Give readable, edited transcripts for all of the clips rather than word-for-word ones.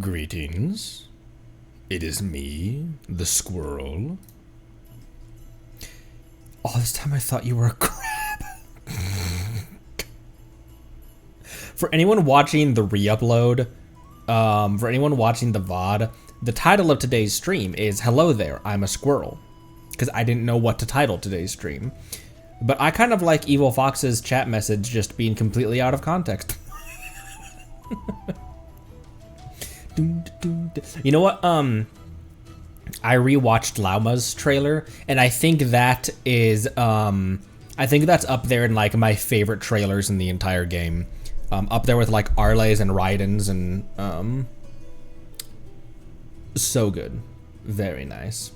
Greetings. It is me, the squirrel. All this time I thought you were a crab. For anyone watching the re-upload, for anyone watching the VOD, the title of today's stream is Hello There, I'm a Squirrel. Because I didn't know what to title today's stream. But I kind of like Evil Fox's chat message just being completely out of context. You know what? I rewatched Lauma's trailer, and I think that is, I think that's up there in like my favorite trailers in the entire game. Up there with like Arle's and Raiden's, and so good, very nice.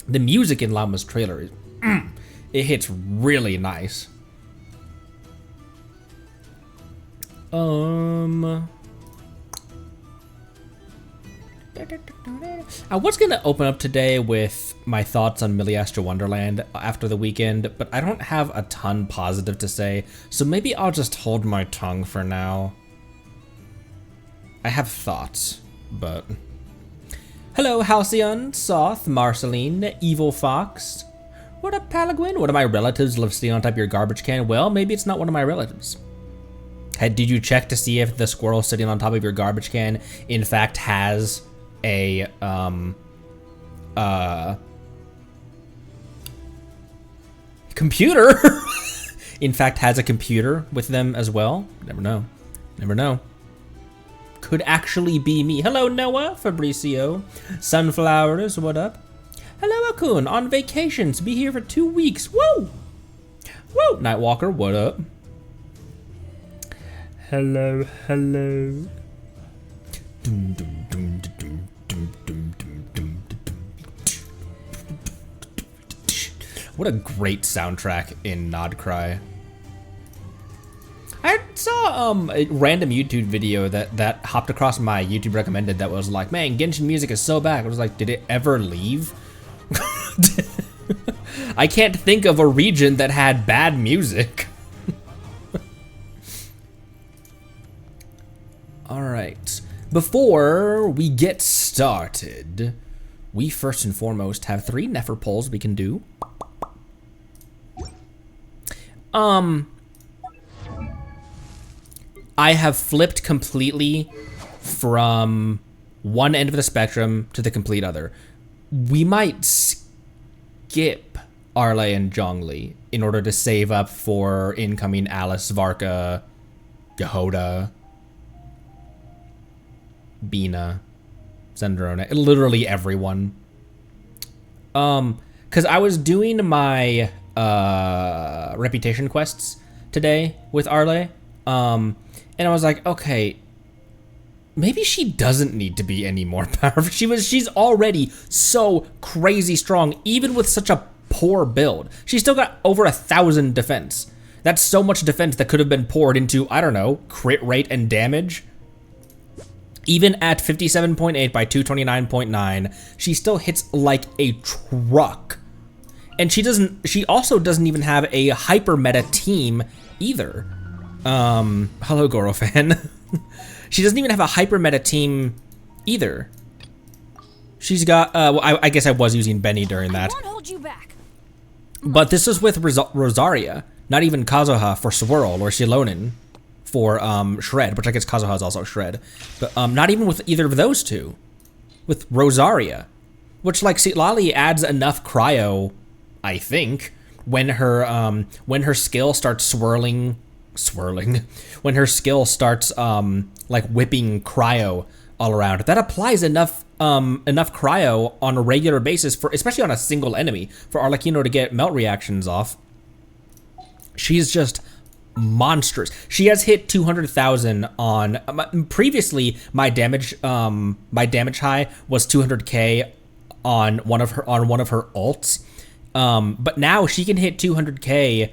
The music in Lauma's trailer is, it hits really nice. I was gonna open up today with my thoughts on Millie Astro Wonderland after the weekend, but I don't have a ton positive to say, so maybe I'll just hold my tongue for now. I have thoughts, but... Hello, Halcyon, Soth, Marceline, Evil Fox. What up, Palaguin? One of my relatives lives sitting on top of your garbage can. Well, maybe it's not one of my relatives. Did you check to see if the squirrel sitting on top of your garbage can, in fact, has a, computer? In fact, has a computer with them as well? Never know. Never know. Could actually be me. Hello, Noah, Fabricio. Sunflowers, what up? Hello, Akun, on vacations. Be here for 2 weeks. Woo! Woo! Nightwalker, what up? Hello, hello. What a great soundtrack in Nod Cry. I saw a random YouTube video that hopped across my YouTube recommended that was like, man, Genshin music is so bad. I was like, did it ever leave? I can't think of a region that had bad music. All right, before we get started, we first and foremost have 3 Nefer polls we can do. I have flipped completely from one end of the spectrum to the complete other. We might skip Arle and Zhongli in order to save up for incoming Alice, Varka, Yehoda, Bina, Zendrona, literally everyone. Cause I was doing my reputation quests today with Arle, and I was like, okay, maybe she doesn't need to be any more powerful. She's already so crazy strong, even with such a poor build. She's still got over 1,000 defense. That's so much defense that could have been poured into, I don't know, crit rate and damage. Even at 57.8 by 229.9, she still hits like a truck. And she also doesn't even have a hyper meta team either. Hello Gorofan. She doesn't even have a hyper meta team either. She's got, well, I guess I was using Benny during that. I won't hold you back. But this is with Rosaria, not even Kazuha for Swirl or Shilonin for Shred, which I guess Kazuha is also Shred. But not even with either of those two. With Rosaria, which like Citlali adds enough cryo, I think, when her skill starts swirling, when her skill starts like whipping cryo all around. That applies enough cryo on a regular basis for, especially on a single enemy, for Arlecchino to get melt reactions off. She's just monstrous. She has hit 200,000 on previously. My damage high was 200k on one of her ults. But now she can hit 200k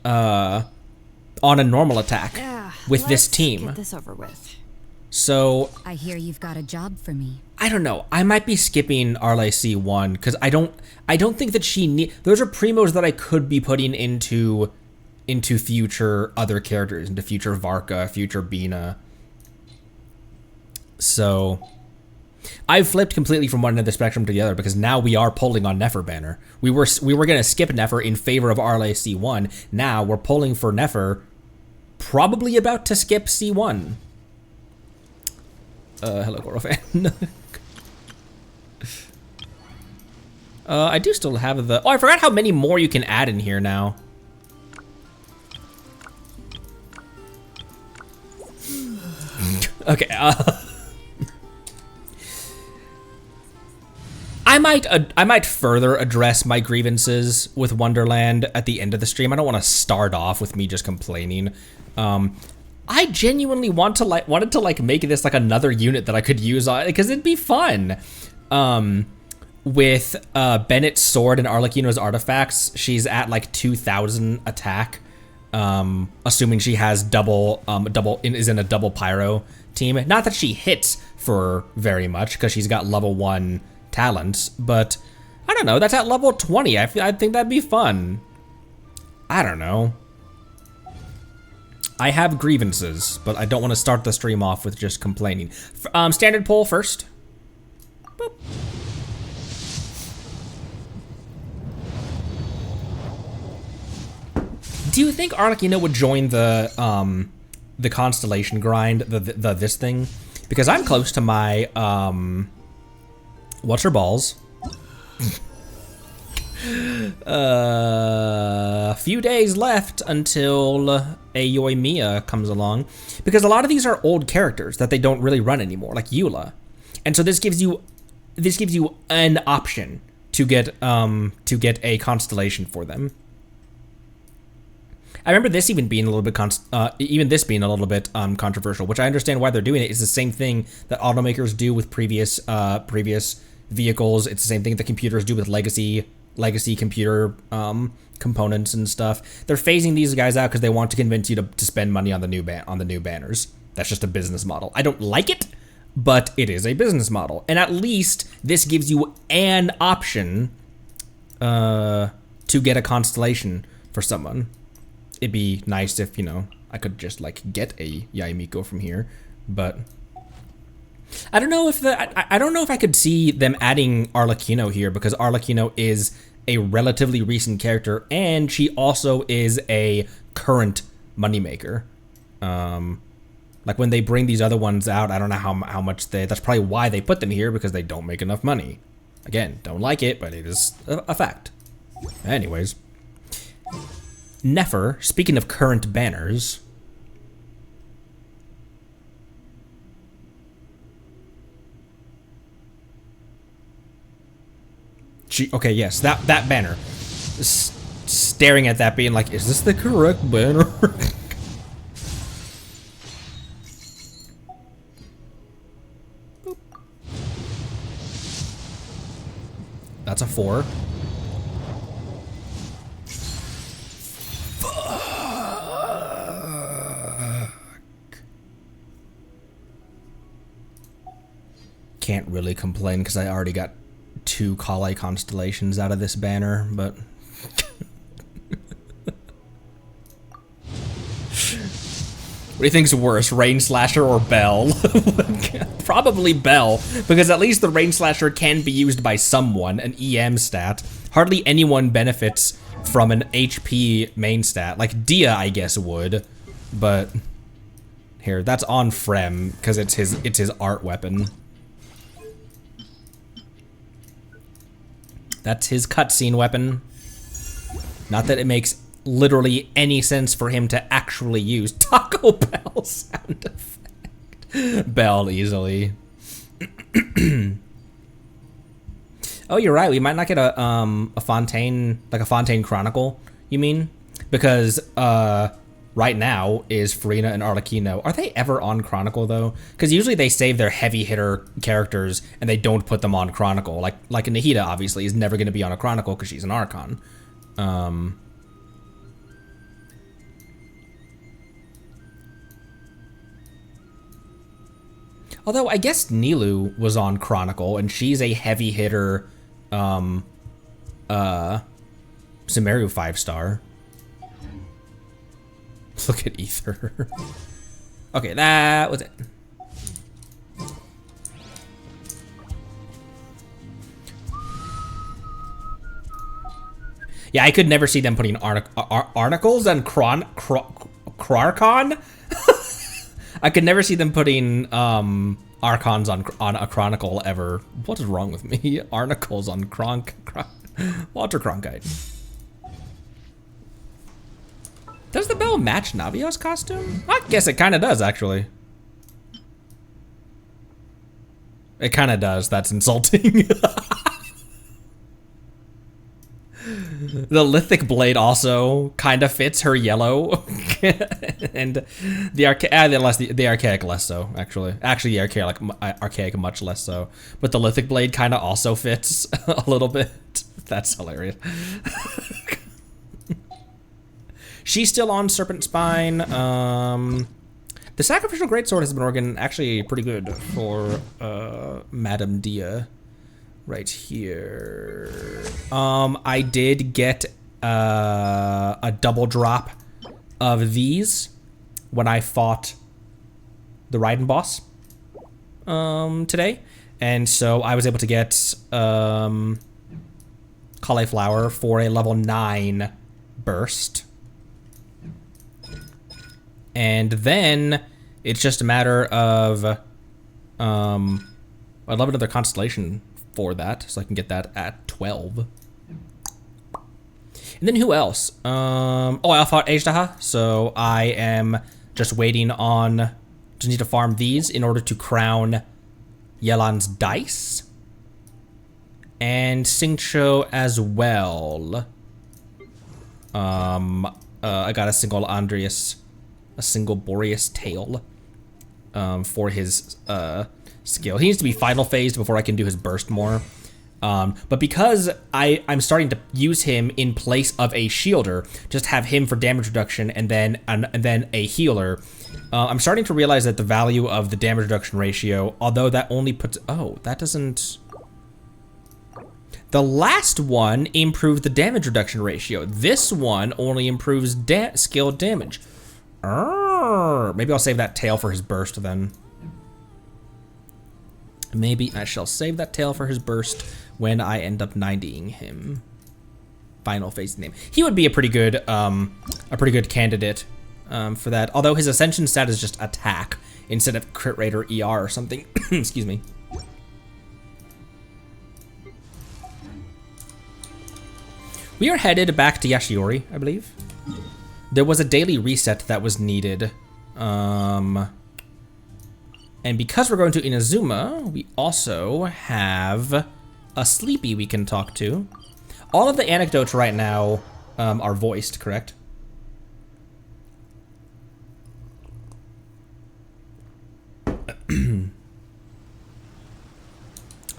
on a normal attack with this team. Get this over with. So I hear you've got a job for me. I don't know. I might be skipping Arle C1 because I don't think that she need. Those are primos that I could be putting into future other characters, into future Varka, future Bina. So I've flipped completely from one end of the spectrum to the other because now we are pulling on Nefer banner. We were gonna skip Nefer in favor of Arle C1. Now we're pulling for Nefer, probably about to skip C1. Hello, Goro fan. I do still have the... Oh, I forgot how many more you can add in here now. Okay, I might further address my grievances with Wonderland at the end of the stream. I don't want to start off with me just complaining. I genuinely wanted to make this like another unit that I could use on, because it'd be fun. With Bennett's sword and Arlecchino's artifacts, she's at like 2,000 attack. Assuming she has is in a double pyro team. Not that she hits for very much because she's got level 1 talents, but I don't know. That's at level 20. I think that'd be fun. I don't know. I have grievances, but I don't want to start the stream off with just complaining. Standard poll first. Boop. Do you think Arlecchino would join the constellation grind, the this thing? Because I'm close to my what's her balls? A few days left until Ayoi Mia comes along, because a lot of these are old characters that they don't really run anymore, like Eula, and so this gives you an option to get a constellation for them. I remember this even being a little bit controversial, which I understand why they're doing it. It's the same thing that automakers do with previous vehicles. It's the same thing that computers do with legacy computer components and stuff. They're phasing these guys out because they want to convince you to spend money on the new banners. That's just a business model. I don't like it, but it is a business model, and at least this gives you an option to get a constellation for someone. It'd be nice if, you know, I could just like get a Yaimiko from here, but I don't know if I don't know if I could see them adding Arlecchino here, because Arlecchino is a relatively recent character and she also is a current moneymaker. Like when they bring these other ones out, I don't know how much that's probably why they put them here, because they don't make enough money. Again, don't like it, but it is a fact. Anyways. Nefer, speaking of current banners. Okay, yes, that banner. Staring at that being like, is this the correct banner? That's a 4. Can't really complain because I already got 2 Kale constellations out of this banner, but what do you think's worse, Rain Slasher or Bell? Probably Bell, because at least the Rain Slasher can be used by someone, an EM stat. Hardly anyone benefits from an HP main stat. Like Dia, I guess, would, but here, that's on Frem because it's his art weapon. That's his cutscene weapon. Not that it makes literally any sense for him to actually use Taco Bell sound effect. Bell easily. Oh, you're right. We might not get a Fontaine, like a Fontaine Chronicle, you mean? Because right now is Farina and Arlecchino. Are they ever on Chronicle though? Because usually they save their heavy hitter characters and they don't put them on Chronicle. Like Nahida obviously is never going to be on a Chronicle because she's an Archon. Although I guess Nilu was on Chronicle and she's a heavy hitter Sumeru 5-star. Look at Ether. Okay, that was it. Yeah, I could never see them putting articles and Krarkon. I could never see them putting Archons on a Chronicle ever. What is wrong with me? Articles on Walter Cronkite. Does the bell match Navios' costume? I guess it kind of does, actually. It kind of does. That's insulting. The lithic blade also kind of fits her yellow, and the archaic less so. Actually, the archaic much less so. But the lithic blade kind of also fits a little bit. That's hilarious. She's still on Serpent Spine. The Sacrificial Greatsword has been working actually pretty good for Madame Dia. Right here. I did get a double drop of these when I fought the Raiden boss today, and so I was able to get Cauliflower for a level 9 burst, and then it's just a matter of I'd love another constellation for that, so I can get that at 12. And then who else? I fought Ejdaha, so I am just waiting on, just need to farm these in order to crown Yelan's dice. And Singcho as well. I got a single Boreas tail for his skill. He needs to be final phased before I can do his burst more. But because I'm starting to use him in place of a shielder, just have him for damage reduction and then a healer, I'm starting to realize that the value of the damage reduction ratio, although that only puts, that doesn't, the last one improved the damage reduction ratio. This one only improves skill damage. Maybe I'll save that tail for his burst then. Maybe I shall save that tail for his burst when I end up 90ing him. Final phase name. He would be a pretty good candidate for that. Although his ascension stat is just attack instead of crit rate or ER or something. Excuse me. We are headed back to Yashiori, I believe. There was a daily reset that was needed. And because we're going to Inazuma, we also have a Sleepy we can talk to. All of the anecdotes right now are voiced, correct?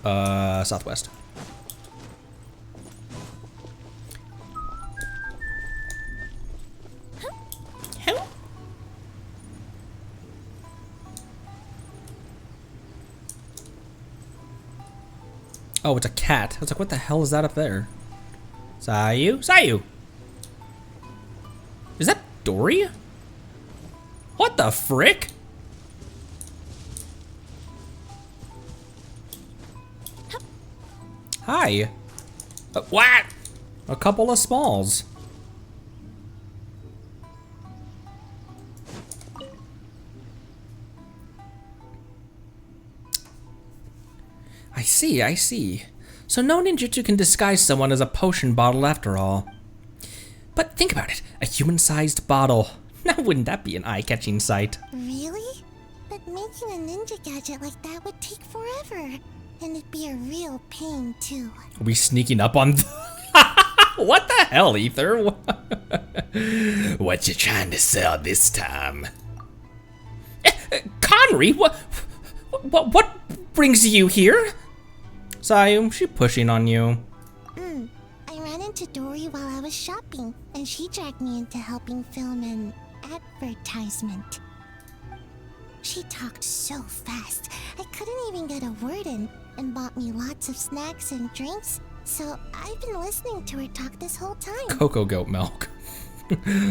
Southwest. Oh, it's a cat. I was like, what the hell is that up there? Sayu? Is that Dory? What the frick? Hi. What? A couple of smalls. I see. So no ninjutsu can disguise someone as a potion bottle after all. But think about it, a human-sized bottle. Now wouldn't that be an eye-catching sight? Really? But making a ninja gadget like that would take forever. And it'd be a real pain, too. Are we sneaking up on... What the hell, Ether? What you trying to sell this time? Conry, what brings you here? Sayu, she pushing on you. I ran into Dory while I was shopping, and she dragged me into helping film an advertisement. She talked so fast, I couldn't even get a word in, and bought me lots of snacks and drinks, so I've been listening to her talk this whole time. Cocoa goat milk.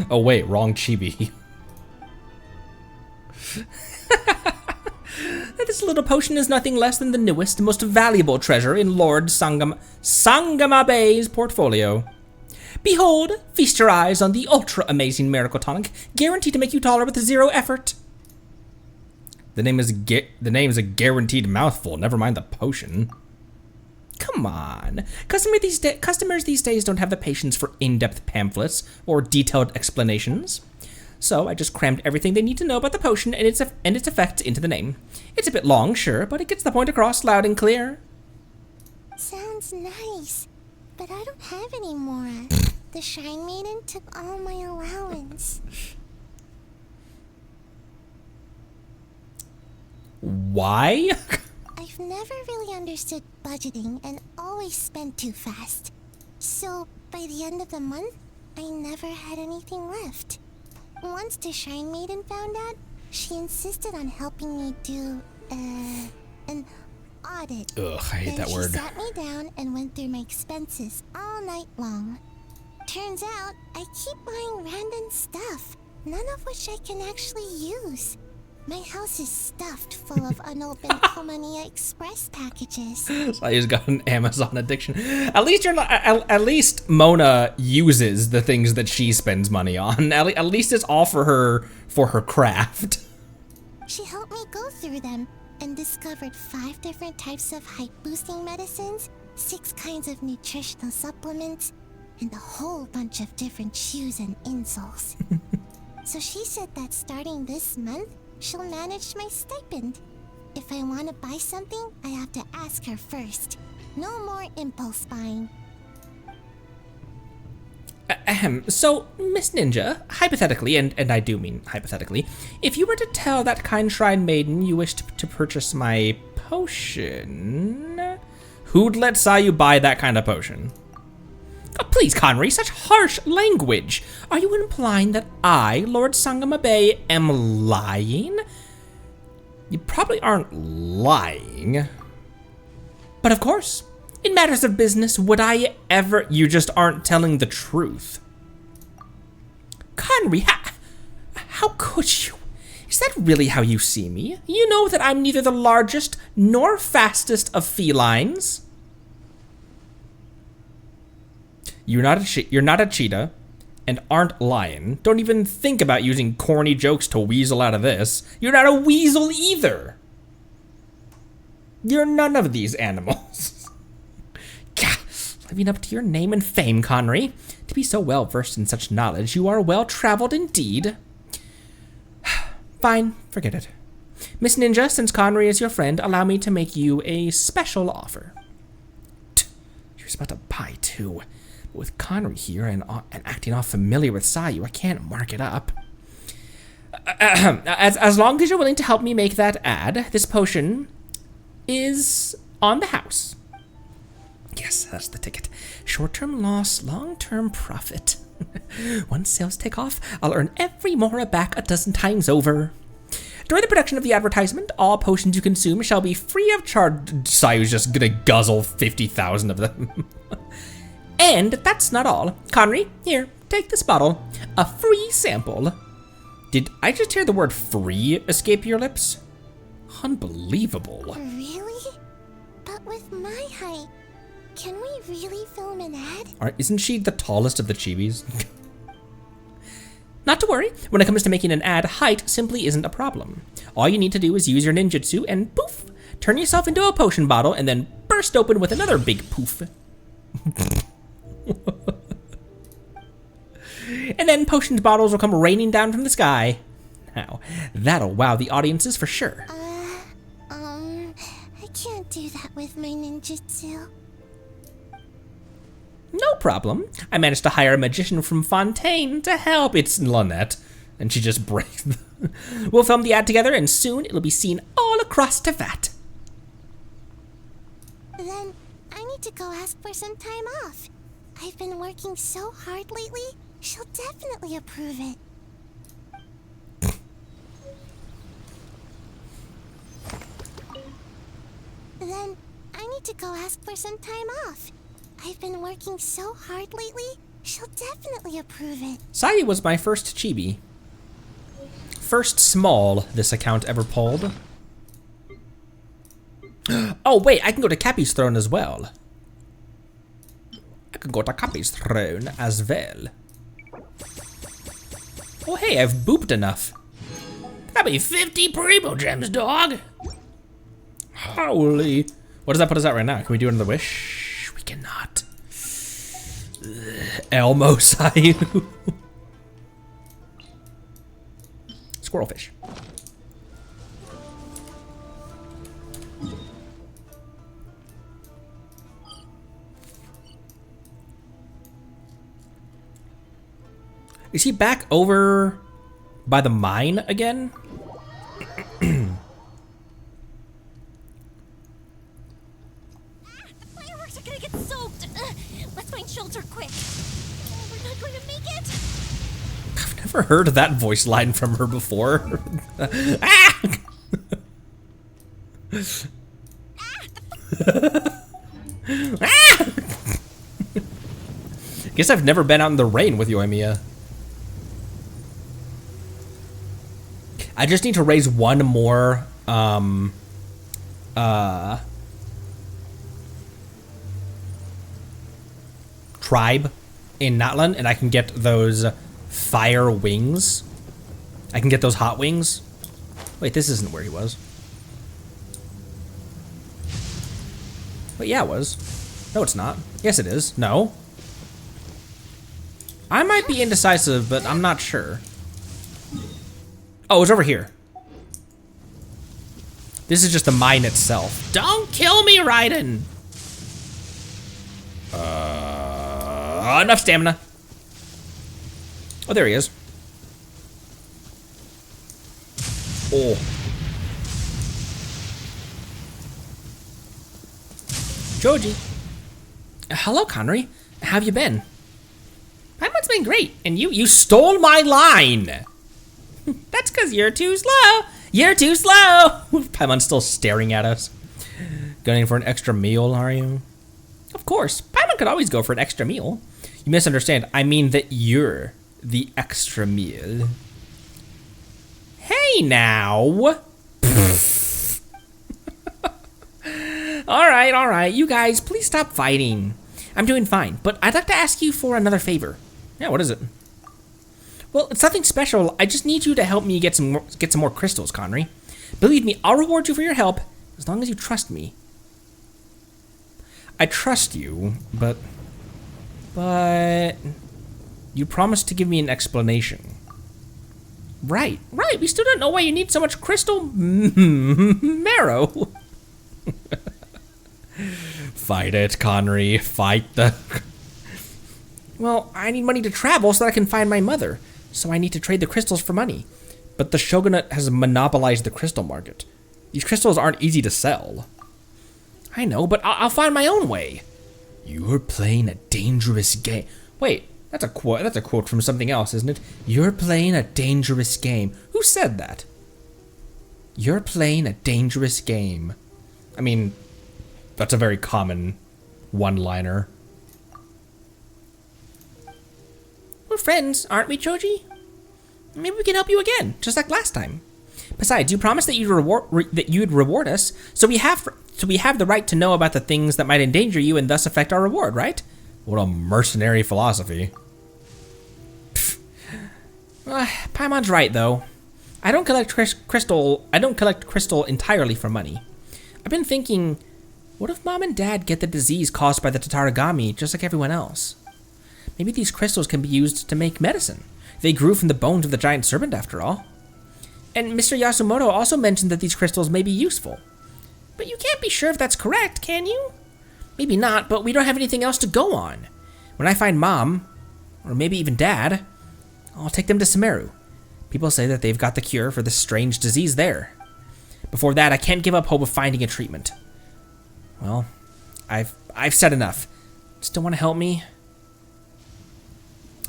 Oh wait, wrong chibi. This little potion is nothing less than the newest, most valuable treasure in Lord Sangamabe's portfolio. Behold, feast your eyes on the ultra-amazing miracle tonic, guaranteed to make you taller with zero effort. The name is a guaranteed mouthful, never mind the potion. Come on. Customers these days don't have the patience for in-depth pamphlets or detailed explanations. So I just crammed everything they need to know about the potion and its effect into the name. It's a bit long, sure, but it gets the point across loud and clear. Sounds nice, but I don't have any more. The Shrine Maiden took all my allowance. Why? I've never really understood budgeting and always spent too fast. So, by the end of the month, I never had anything left. Once the Shrine Maiden found out, she insisted on helping me do, an audit. Ugh, I hate that word. She sat me down and went through my expenses all night long. Turns out, I keep buying random stuff, none of which I can actually use. My house is stuffed full of unopened Komania Express packages. So I just got an Amazon addiction. At least you're not. At least Mona uses the things that she spends money on. At least it's all for her craft. She helped me go through them and discovered 5 different types of height-boosting medicines, 6 kinds of nutritional supplements, and a whole bunch of different shoes and insoles. So she said that starting this month, she'll manage my stipend. If I want to buy something, I have to ask her first. No more impulse buying. So, Miss Ninja, hypothetically, and I do mean hypothetically, if you were to tell that kind Shrine Maiden you wished to purchase my potion, who'd let Sayu buy that kind of potion? Oh, please, Conry, such harsh language. Are you implying that I, Lord Sangamabe, am lying? You probably aren't lying. But of course, in matters of business, would I ever... You just aren't telling the truth. Conry, how could you? Is that really how you see me? You know that I'm neither the largest nor fastest of felines. You're not a cheetah, and aren't lying. Don't even think about using corny jokes to weasel out of this. You're not a weasel either. You're none of these animals. Gah, living up to your name and fame, Conry. To be so well versed in such knowledge, you are well traveled indeed. Fine, forget it. Miss Ninja, since Conry is your friend, allow me to make you a special offer. You're about to buy too. With Conry here and acting all familiar with Sayu, I can't mark it up. As long as you're willing to help me make that ad, this potion is on the house. Yes, that's the ticket. Short-term loss, long-term profit. Once sales take off, I'll earn every mora back a dozen times over. During the production of the advertisement, all potions you consume shall be free of charge. Sayu's just gonna guzzle 50,000 of them. And that's not all. Conry, here, take this bottle. A free sample. Did I just hear the word free escape your lips? Unbelievable. Really? But with my height, can we really film an ad? Isn't she the tallest of the chibis? Not to worry, when it comes to making an ad, height simply isn't a problem. All you need to do is use your ninjutsu and poof, turn yourself into a potion bottle and then burst open with another big poof. And then potion bottles will come raining down from the sky. Now, that'll wow the audiences for sure. I can't do that with my ninjutsu. No problem. I managed to hire a magician from Fontaine to help. It's Lynette. And she just breaks. We'll film the ad together and soon it'll be seen all across Teyvat. Then I need to go ask for some time off. I've been working so hard lately, she'll definitely approve it. Then I need to go ask for some time off. I've been working so hard lately, she'll definitely approve it. Sayu was my first chibi. First small this account ever pulled. Oh wait, I can go to Cappy's throne as well. could go to Cappy's throne as well. Oh hey, I've booped enough. That'll be 50 Primo Gems, dog. Holy. What does that put us at right now? Can we do another wish? We cannot. Elmo Sayu. Squirrelfish. Is he back over by the mine again? The fireworks are gonna get soaked. Let's find shelter quick. We're not going to make it. I've never heard that voice line from her before. Ah! Ah! Guess I've never been out in the rain with Yoimiya. I just need to raise one more tribe in Natlan, and I can get those fire wings. I can get those hot wings. Wait, this isn't where he was. But yeah, it was. No, it's not. Yes, it is. No. I might be indecisive, but I'm not sure. Oh, it's over here. This is just the mine itself. Don't kill me, Raiden! Enough stamina. Oh, there he is. Oh. Joji. Hello, Connery. How have you been? Paimon's been great, and you stole my line! That's because you're too slow! You're too slow! Paimon's still staring at us. Going for an extra meal, are you? Of course, Paimon could always go for an extra meal. You misunderstand, I mean that you're the extra meal. Hey now! Alright, you guys, please stop fighting. I'm doing fine, but I'd like to ask you for another favor. Yeah, what is it? Well, it's nothing special. I just need you to help me get some more crystals, Connery. Believe me, I'll reward you for your help as long as you trust me. I trust you, but you promised to give me an explanation. Right. We still don't know why you need so much crystal marrow. Fight it, Connery. Fight the... Well, I need money to travel so that I can find my mother. So I need to trade the crystals for money. But the Shogunate has monopolized the crystal market. These crystals aren't easy to sell. I know, but I'll find my own way. You're playing a dangerous game. Wait, that's a quote from something else, isn't it? You're playing a dangerous game. Who said that? You're playing a dangerous game. I mean, that's a very common one-liner. We're friends, aren't we, Choji? Maybe we can help you again, just like last time. Besides, you promised that you'd reward us, so we have the right to know about the things that might endanger you and thus affect our reward, right? What a mercenary philosophy. Paimon's right, though. I don't collect crystal entirely for money. I've been thinking, what if Mom and Dad get the disease caused by the Tatarigami just like everyone else? Maybe these crystals can be used to make medicine. They grew from the bones of the giant serpent, after all. And Mr. Yasumoto also mentioned that these crystals may be useful. But you can't be sure if that's correct, can you? Maybe not, but we don't have anything else to go on. When I find Mom, or maybe even Dad, I'll take them to Sumeru. People say that they've got the cure for this strange disease there. Before that, I can't give up hope of finding a treatment. Well, I've said enough. Still want to help me?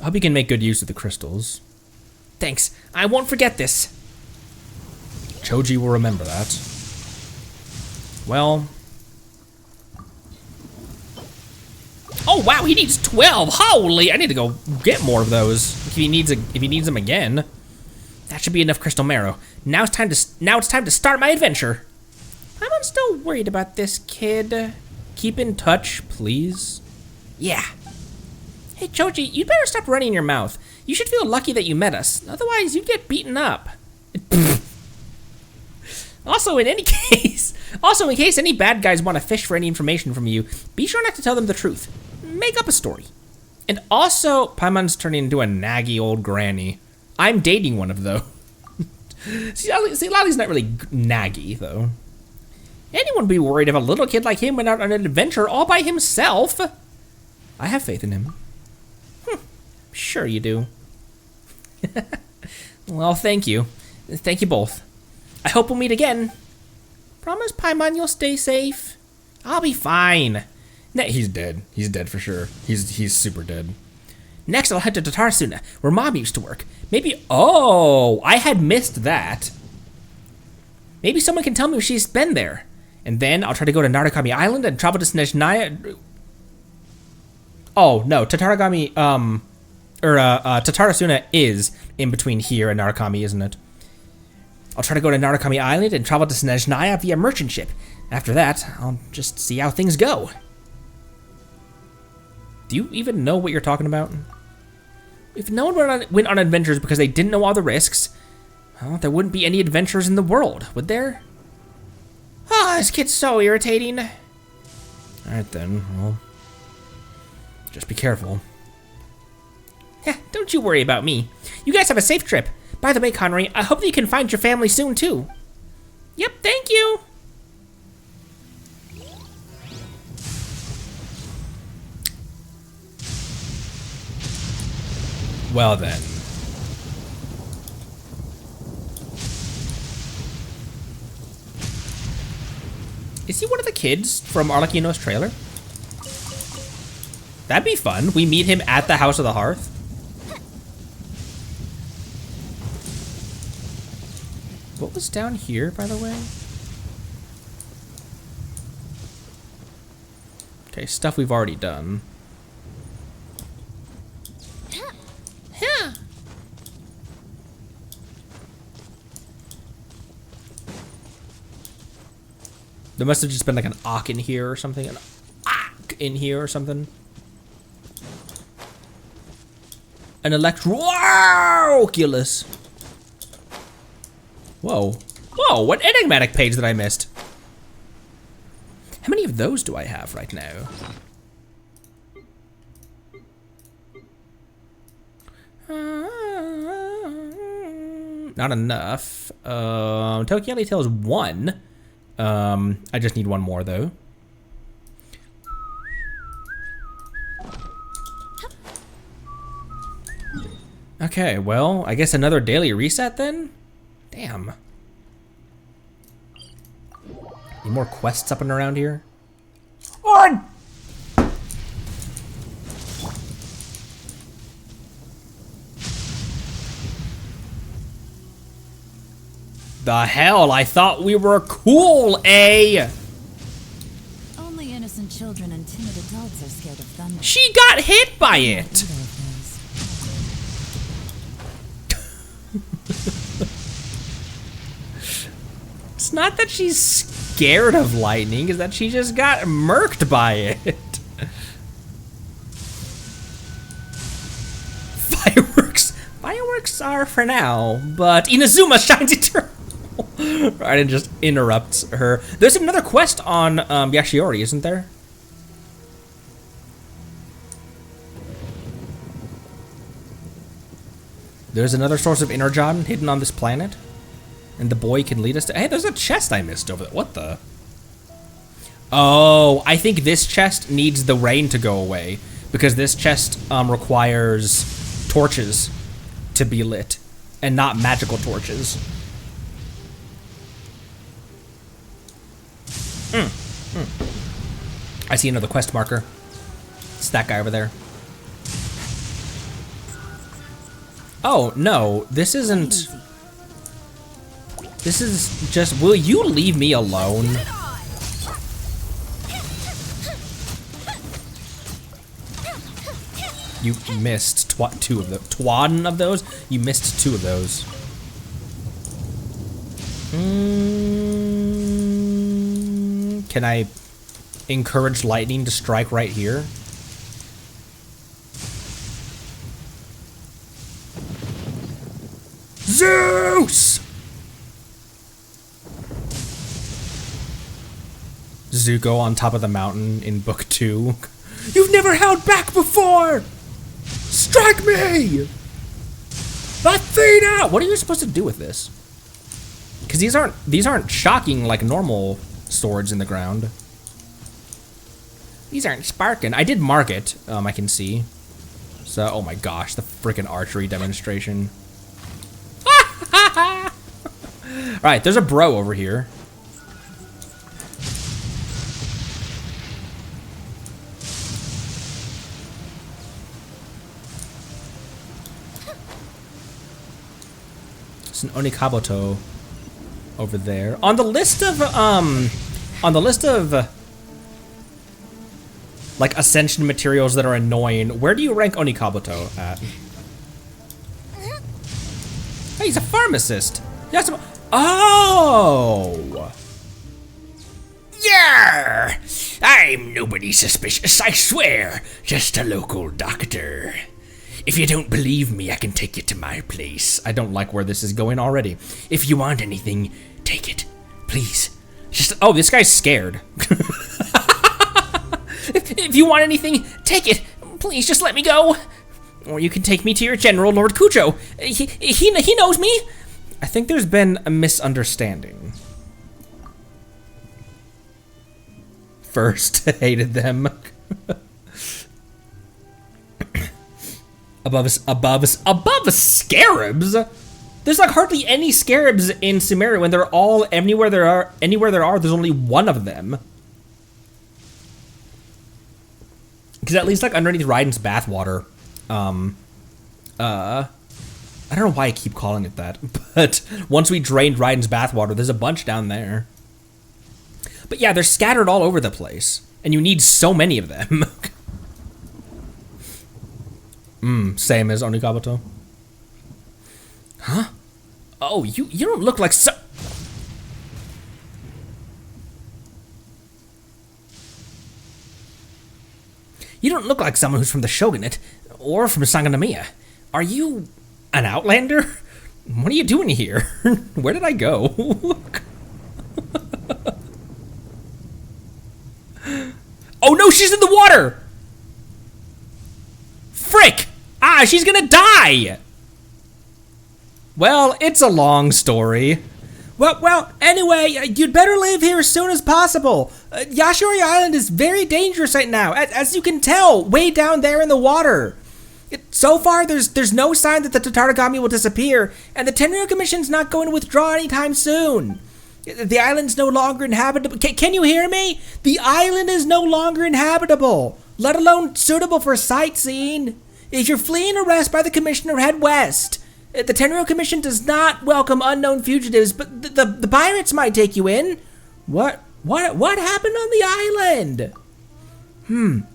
I hope you can make good use of the crystals. Thanks. I won't forget this. Choji will remember that. Well. Oh wow, he needs 12. Holy! I need to go get more of those. If he needs them again. That should be enough crystal marrow. Now it's time to start my adventure. I'm still worried about this kid. Keep in touch, please. Yeah. Hey, Choji, you better stop running your mouth. You should feel lucky that you met us. Otherwise, you'd get beaten up. Also, in case any bad guys want to fish for any information from you, be sure not to tell them the truth. Make up a story. And also, Paimon's turning into a naggy old granny. I'm dating one of those. See, Lolly's not really naggy, though. Anyone would be worried if a little kid like him went out on an adventure all by himself. I have faith in him. Sure you do. Well, thank you. Thank you both. I hope we'll meet again. Promise, Paimon, you'll stay safe. I'll be fine. He's dead. He's dead for sure. He's super dead. Next, I'll head to Tatarsuna, where Mom used to work. Maybe, oh, I had missed that. Maybe someone can tell me if she's been there. And then I'll try to go to Narukami Island and travel to Snezhnaya. Oh, no, Tatarasuna is in between here and Narukami, isn't it? I'll try to go to Narukami Island and travel to Snezhnaya via merchant ship. After that, I'll just see how things go. Do you even know what you're talking about? If no one went on adventures because they didn't know all the risks, well, there wouldn't be any adventures in the world, would there? Ah, this kid's so irritating. Alright then, well, just be careful. Yeah, don't you worry about me. You guys have a safe trip. By the way, Connery, I hope that you can find your family soon, too. Yep, thank you. Well then. Is he one of the kids from Arlecchino's trailer? That'd be fun. We meet him at the House of the Hearth. What was down here, by the way? Okay, stuff we've already done. There must have just been like an Ock in here or something. An Ock in here or something. An Oculus. Whoa. Whoa, what enigmatic page that I missed? How many of those do I have right now? Not enough. Tokiali tells 1. I just need 1 more though. Okay, well, I guess another daily reset then? Damn. Any more quests up and around here? On! The hell? I thought we were cool, eh? Only innocent children and timid adults are scared of thunder. She got hit by it! It's not that she's scared of lightning, it's that she just got murked by it. Fireworks are for now, but Inazuma shines eternal. Right, and just interrupts her. There's another quest on Yashiori, isn't there? There's another source of energon hidden on this planet, and the boy can lead us to. Hey, there's a chest I missed over there. What the? Oh, I think this chest needs the rain to go away because this chest requires torches to be lit, and not magical torches. I see another quest marker. It's that guy over there. Oh, no, this isn't... This is just... Will you leave me alone? You missed 2 of those. Twadden of those? You missed 2 of those. Can I encourage lightning to strike right here? Zeus! Zuko on top of the mountain in book 2. You've never held back before! Strike me! Athena! What are you supposed to do with this? Because these aren't shocking like normal swords in the ground. These aren't sparking. I did mark it, I can see. So, oh my gosh, the freaking archery demonstration. Alright, there's a bro over here. It's an Onikabuto over there. On the list of like ascension materials that are annoying, where do you rank Onikabuto at? Hey, he's a pharmacist. Yes. Oh. Yeah. I'm nobody suspicious, I swear. Just a local doctor. If you don't believe me, I can take you to my place. I don't like where this is going already. If you want anything, take it. Please. Just, oh, this guy's scared. If you want anything, take it. Please, just let me go. Or you can take me to your general, Lord Cujo. He knows me. I think there's been a misunderstanding. First, hated them. above scarabs? There's like hardly any scarabs in Sumeria when they're all anywhere there are, there's only one of them. Because at least like underneath Raiden's bathwater, I don't know why I keep calling it that, but once we drained Raiden's bathwater, there's a bunch down there. But yeah, they're scattered all over the place, and you need so many of them. Same as Onikabuto. Huh? Oh, you don't look like so. You don't look like someone who's from the Shogunate, or from Sangonomiya. Are you an outlander? What are you doing here? Where did I go? Oh no, she's in the water! Frick! Ah, she's gonna die! Well, it's a long story. Well, anyway, you'd better leave here as soon as possible. Yashiori Island is very dangerous right now, as you can tell, way down there in the water. So far, there's no sign that the Tatarigami will disappear, and the Tenryou Commission's not going to withdraw anytime soon. The island's no longer inhabitable. Can you hear me? The island is no longer inhabitable, let alone suitable for sightseeing. If you're fleeing arrest by the Commissioner, head west. The Tenryou Commission does not welcome unknown fugitives, but the pirates might take you in. What happened on the island?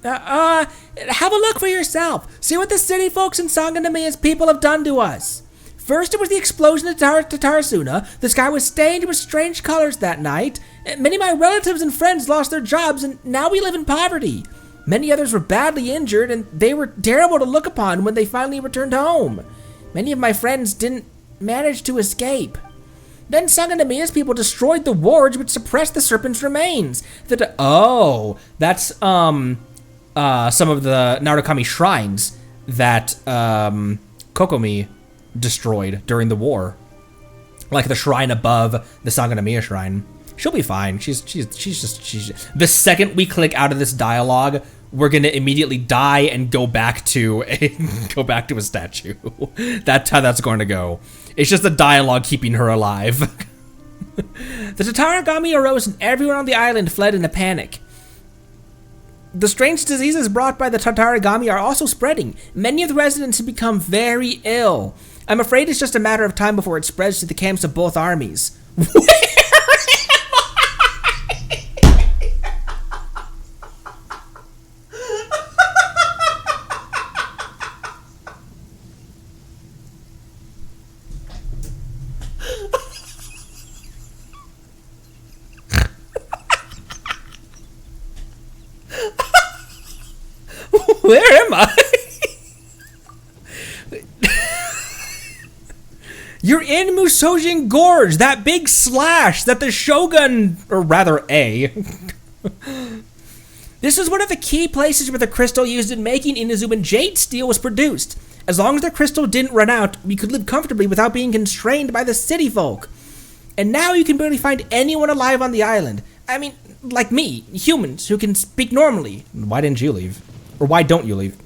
Have a look for yourself. See what the city folks and Sangonomiya's people have done to us. First, it was the explosion at Tatarasuna. The sky was stained with strange colors that night. Many of my relatives and friends lost their jobs, and now we live in poverty. Many others were badly injured, and they were terrible to look upon when they finally returned home. Many of my friends didn't manage to escape. Then Sangonomiya's people destroyed the wards which suppressed the serpent's remains. That's some of the Narukami shrines that Kokomi destroyed during the war. Like the shrine above the Sangonomiya shrine. She'll be fine. She's just the second we click out of this dialogue, we're gonna immediately die and go back to a statue. That's how that's going to go. It's just the dialogue keeping her alive. The Tatarigami arose and everyone on the island fled in a panic. The strange diseases brought by the Tatarigami are also spreading. Many of the residents have become very ill. I'm afraid it's just a matter of time before it spreads to the camps of both armies. Where am I? You're in Sojin Gorge, that big slash that the Shogun, or rather A. This was one of the key places where the crystal used in making Inazuman jade steel was produced. As long as the crystal didn't run out, we could live comfortably without being constrained by the city folk. And now you can barely find anyone alive on the island. I mean, like me, humans who can speak normally. Why didn't you leave? Or why don't you leave?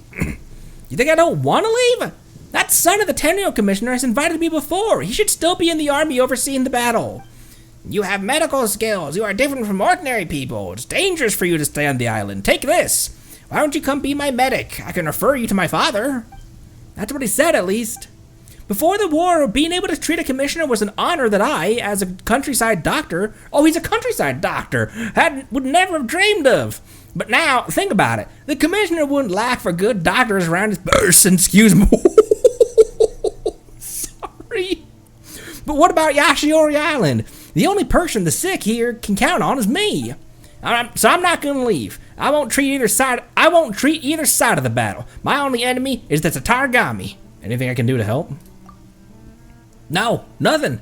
You think I don't want to leave? That son of the Tenryou Commissioner has invited me before. He should still be in the army overseeing the battle. You have medical skills. You are different from ordinary people. It's dangerous for you to stay on the island. Take this. Why don't you come be my medic? I can refer you to my father. That's what he said, at least. Before the war, being able to treat a commissioner was an honor that I, as a countryside doctor, oh, he's a countryside doctor, would never have dreamed of. But now, think about it. The commissioner wouldn't lack for good doctors around his person, excuse me. Sorry. But what about Yashiori Island? The only person the sick here can count on is me. So I'm not gonna leave. I won't treat either side of the battle. My only enemy is the Tatarigami. Anything I can do to help? No, nothing.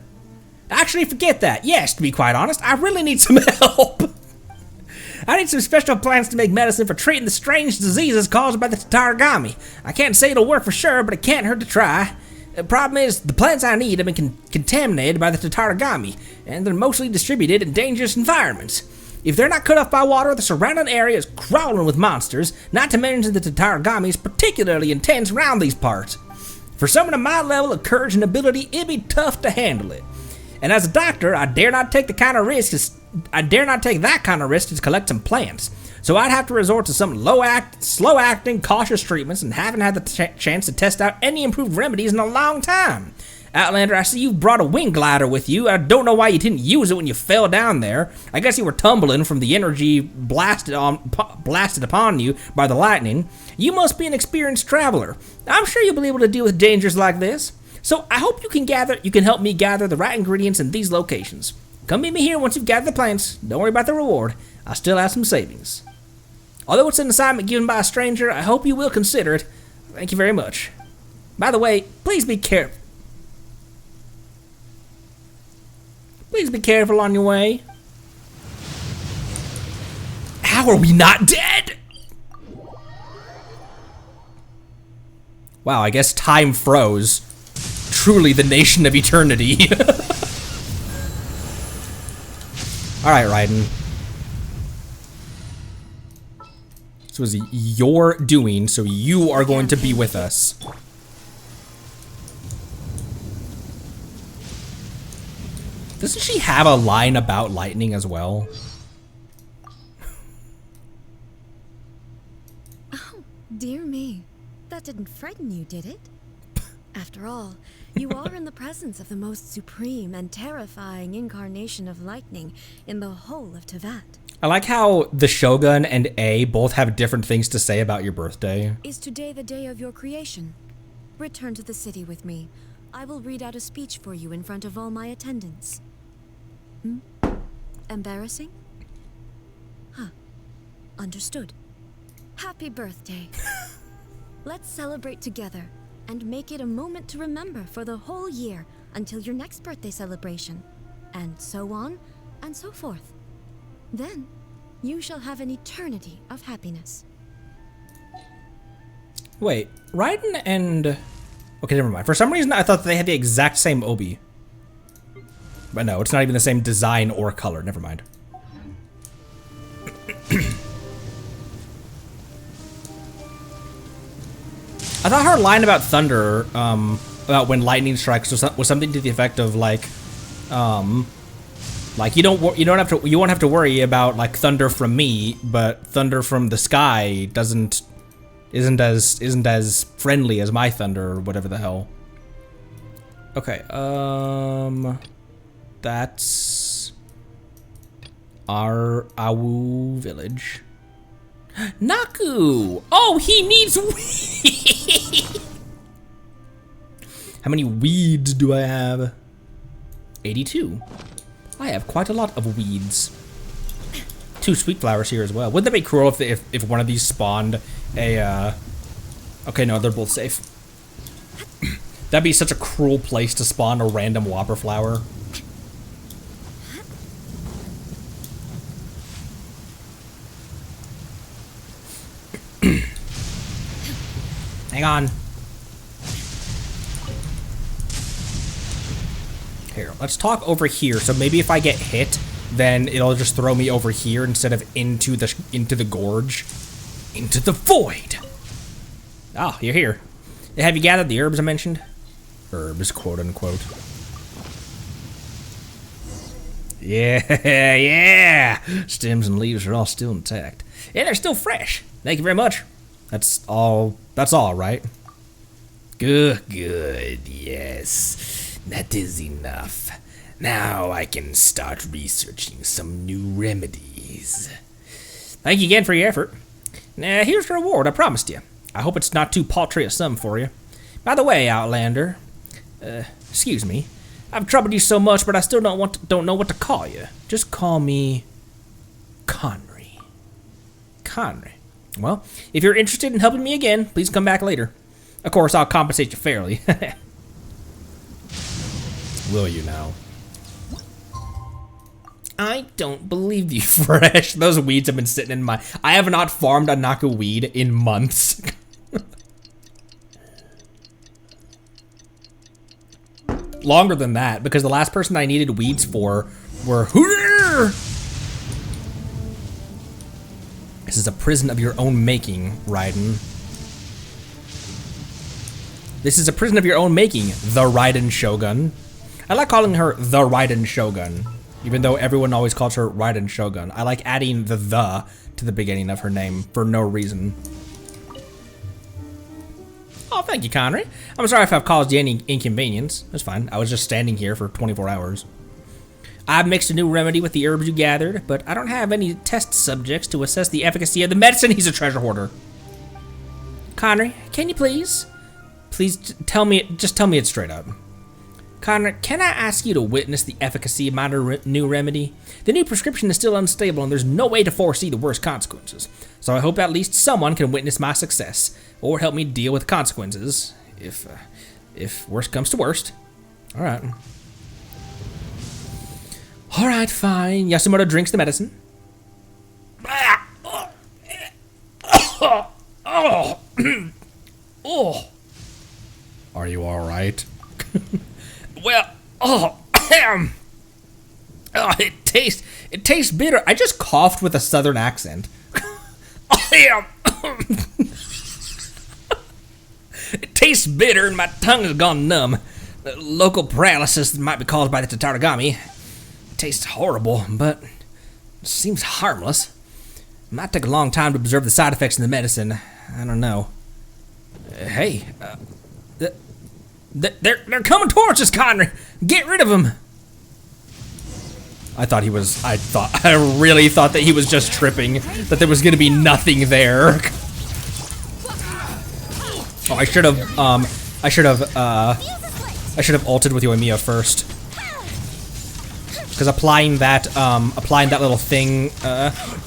Actually, forget that. Yes, to be quite honest, I really need some help. I need some special plans to make medicine for treating the strange diseases caused by the Tatarigami. I can't say it'll work for sure, but it can't hurt to try. The problem is, the plants I need have been contaminated by the Tatarigami, and they're mostly distributed in dangerous environments. If they're not cut off by water, the surrounding area is crawling with monsters, not to mention the Tatarigami is particularly intense around these parts. For someone of my level of courage and ability, it'd be tough to handle it. And as a doctor, I dare not take that kind of risk to collect some plants. So I'd have to resort to some slow-acting, cautious treatments, and haven't had the chance to test out any improved remedies in a long time. Outlander, I see you've brought a wing glider with you. I don't know why you didn't use it when you fell down there. I guess you were tumbling from the energy blasted upon you by the lightning. You must be an experienced traveler. I'm sure you'll be able to deal with dangers like this. So I hope you can help me gather the right ingredients in these locations. Come meet me here once you've gathered the plants. Don't worry about the reward. I still have some savings. Although it's an assignment given by a stranger, I hope you will consider it. Thank you very much. By the way, please be careful. Please be careful on your way. How are we not dead? Wow, I guess time froze. Truly the nation of eternity. Alright, Raiden. This was your doing, so you are going to be with us. Doesn't she have a line about lightning as well? Oh, dear me. That didn't frighten you, did it? After all, you are in the presence of the most supreme and terrifying incarnation of lightning in the whole of Tevat. I like how the Shogun and A both have different things to say about your birthday. Is today the day of your creation? Return to the city with me. I will read out a speech for you in front of all my attendants. Embarrassing? Huh. Understood. Happy birthday. Let's celebrate together and make it a moment to remember for the whole year until your next birthday celebration, and so on and so forth. Then, you shall have an eternity of happiness. Wait, Raiden and... Okay, never mind. For some reason, I thought they had the exact same obi. But no, it's not even the same design or color. Never mind. I thought her line about thunder, about when lightning strikes, was something to the effect of like you won't have to worry about like thunder from me, but thunder from the sky isn't as friendly as my thunder or whatever the hell. Okay, that's our Awu village. Naku! Oh, he needs weed! How many weeds do I have? 82. I have quite a lot of weeds. 2 sweet flowers here as well. Wouldn't that be cruel if one of these spawned a, Okay, no, they're both safe. That'd be such a cruel place to spawn a random whopper flower. Hang on. Here, let's talk over here. So maybe if I get hit, then it'll just throw me over here instead of into the gorge, into the void. Oh, you're here. Have you gathered the herbs I mentioned? Herbs, quote unquote. Yeah, yeah. Stems and leaves are all still intact, and they're still fresh. Thank you very much. That's all. That's all, right? Good, good. Yes, that is enough. Now I can start researching some new remedies. Thank you again for your effort. Now, here's the reward I promised you. I hope it's not too paltry a sum for you. By the way, Outlander, excuse me, I've troubled you so much, but I still don't know what to call you. Just call me Conry. Conry. Well, if you're interested in helping me again, please come back later. Of course, I'll compensate you fairly. Will you now? I don't believe you, Fresh. Those weeds have been sitting in my... I have not farmed a Naku weed in months. Longer than that, because the last person I needed weeds for were... This is a prison of your own making, Raiden. This is a prison of your own making, the Raiden Shogun. I like calling her the Raiden Shogun, even though everyone always calls her Raiden Shogun. I like adding the to the beginning of her name for no reason. Oh, thank you, Conry. I'm sorry if I've caused you any inconvenience. That's fine. I was just standing here for 24 hours. I've mixed a new remedy with the herbs you gathered, but I don't have any test subjects to assess the efficacy of the medicine. He's a treasure hoarder. Conry, can you please tell me it straight up. Conry, can I ask you to witness the efficacy of my new remedy? The new prescription is still unstable and there's no way to foresee the worst consequences. So I hope at least someone can witness my success or help me deal with consequences if worst comes to worst. All right. All right, fine. Yasumoto drinks the medicine. Oh. Are you all right? Well, it tastes bitter. I just coughed with a southern accent. It tastes bitter and my tongue has gone numb. Local paralysis that might be caused by the Tatarigami. It tastes horrible, but it seems harmless. It might take a long time to observe the side effects in the medicine. I don't know. Hey, they're coming towards us, Conry. Get rid of them. I really thought that he was just tripping, that there was gonna be nothing there. Oh, I should have ulted with Yoimiya first. Because applying that little thing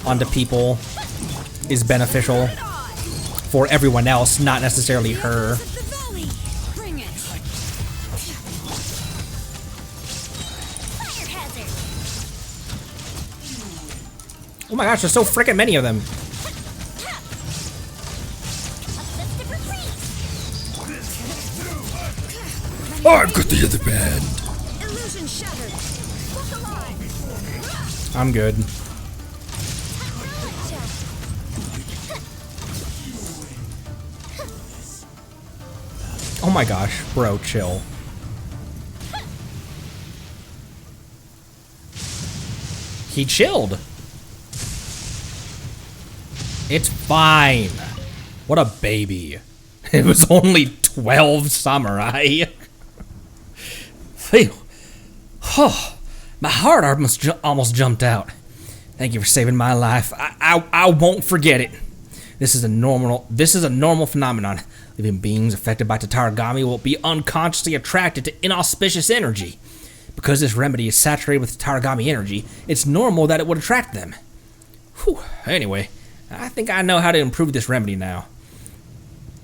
onto people is beneficial for everyone else, not necessarily her. Oh my gosh, there's so freaking many of them. Oh, I've got the other band. I'm good. Oh my gosh, bro, chill. He chilled. It's fine. What a baby. It was only 12 samurai. Phew. Oh, my heart almost jumped out. Thank you for saving my life. I won't forget it. This is a normal phenomenon. Living beings affected by Tatarigami will be unconsciously attracted to inauspicious energy. Because this remedy is saturated with Tatarigami energy, it's normal that it would attract them. Whew. Anyway, I think I know how to improve this remedy now.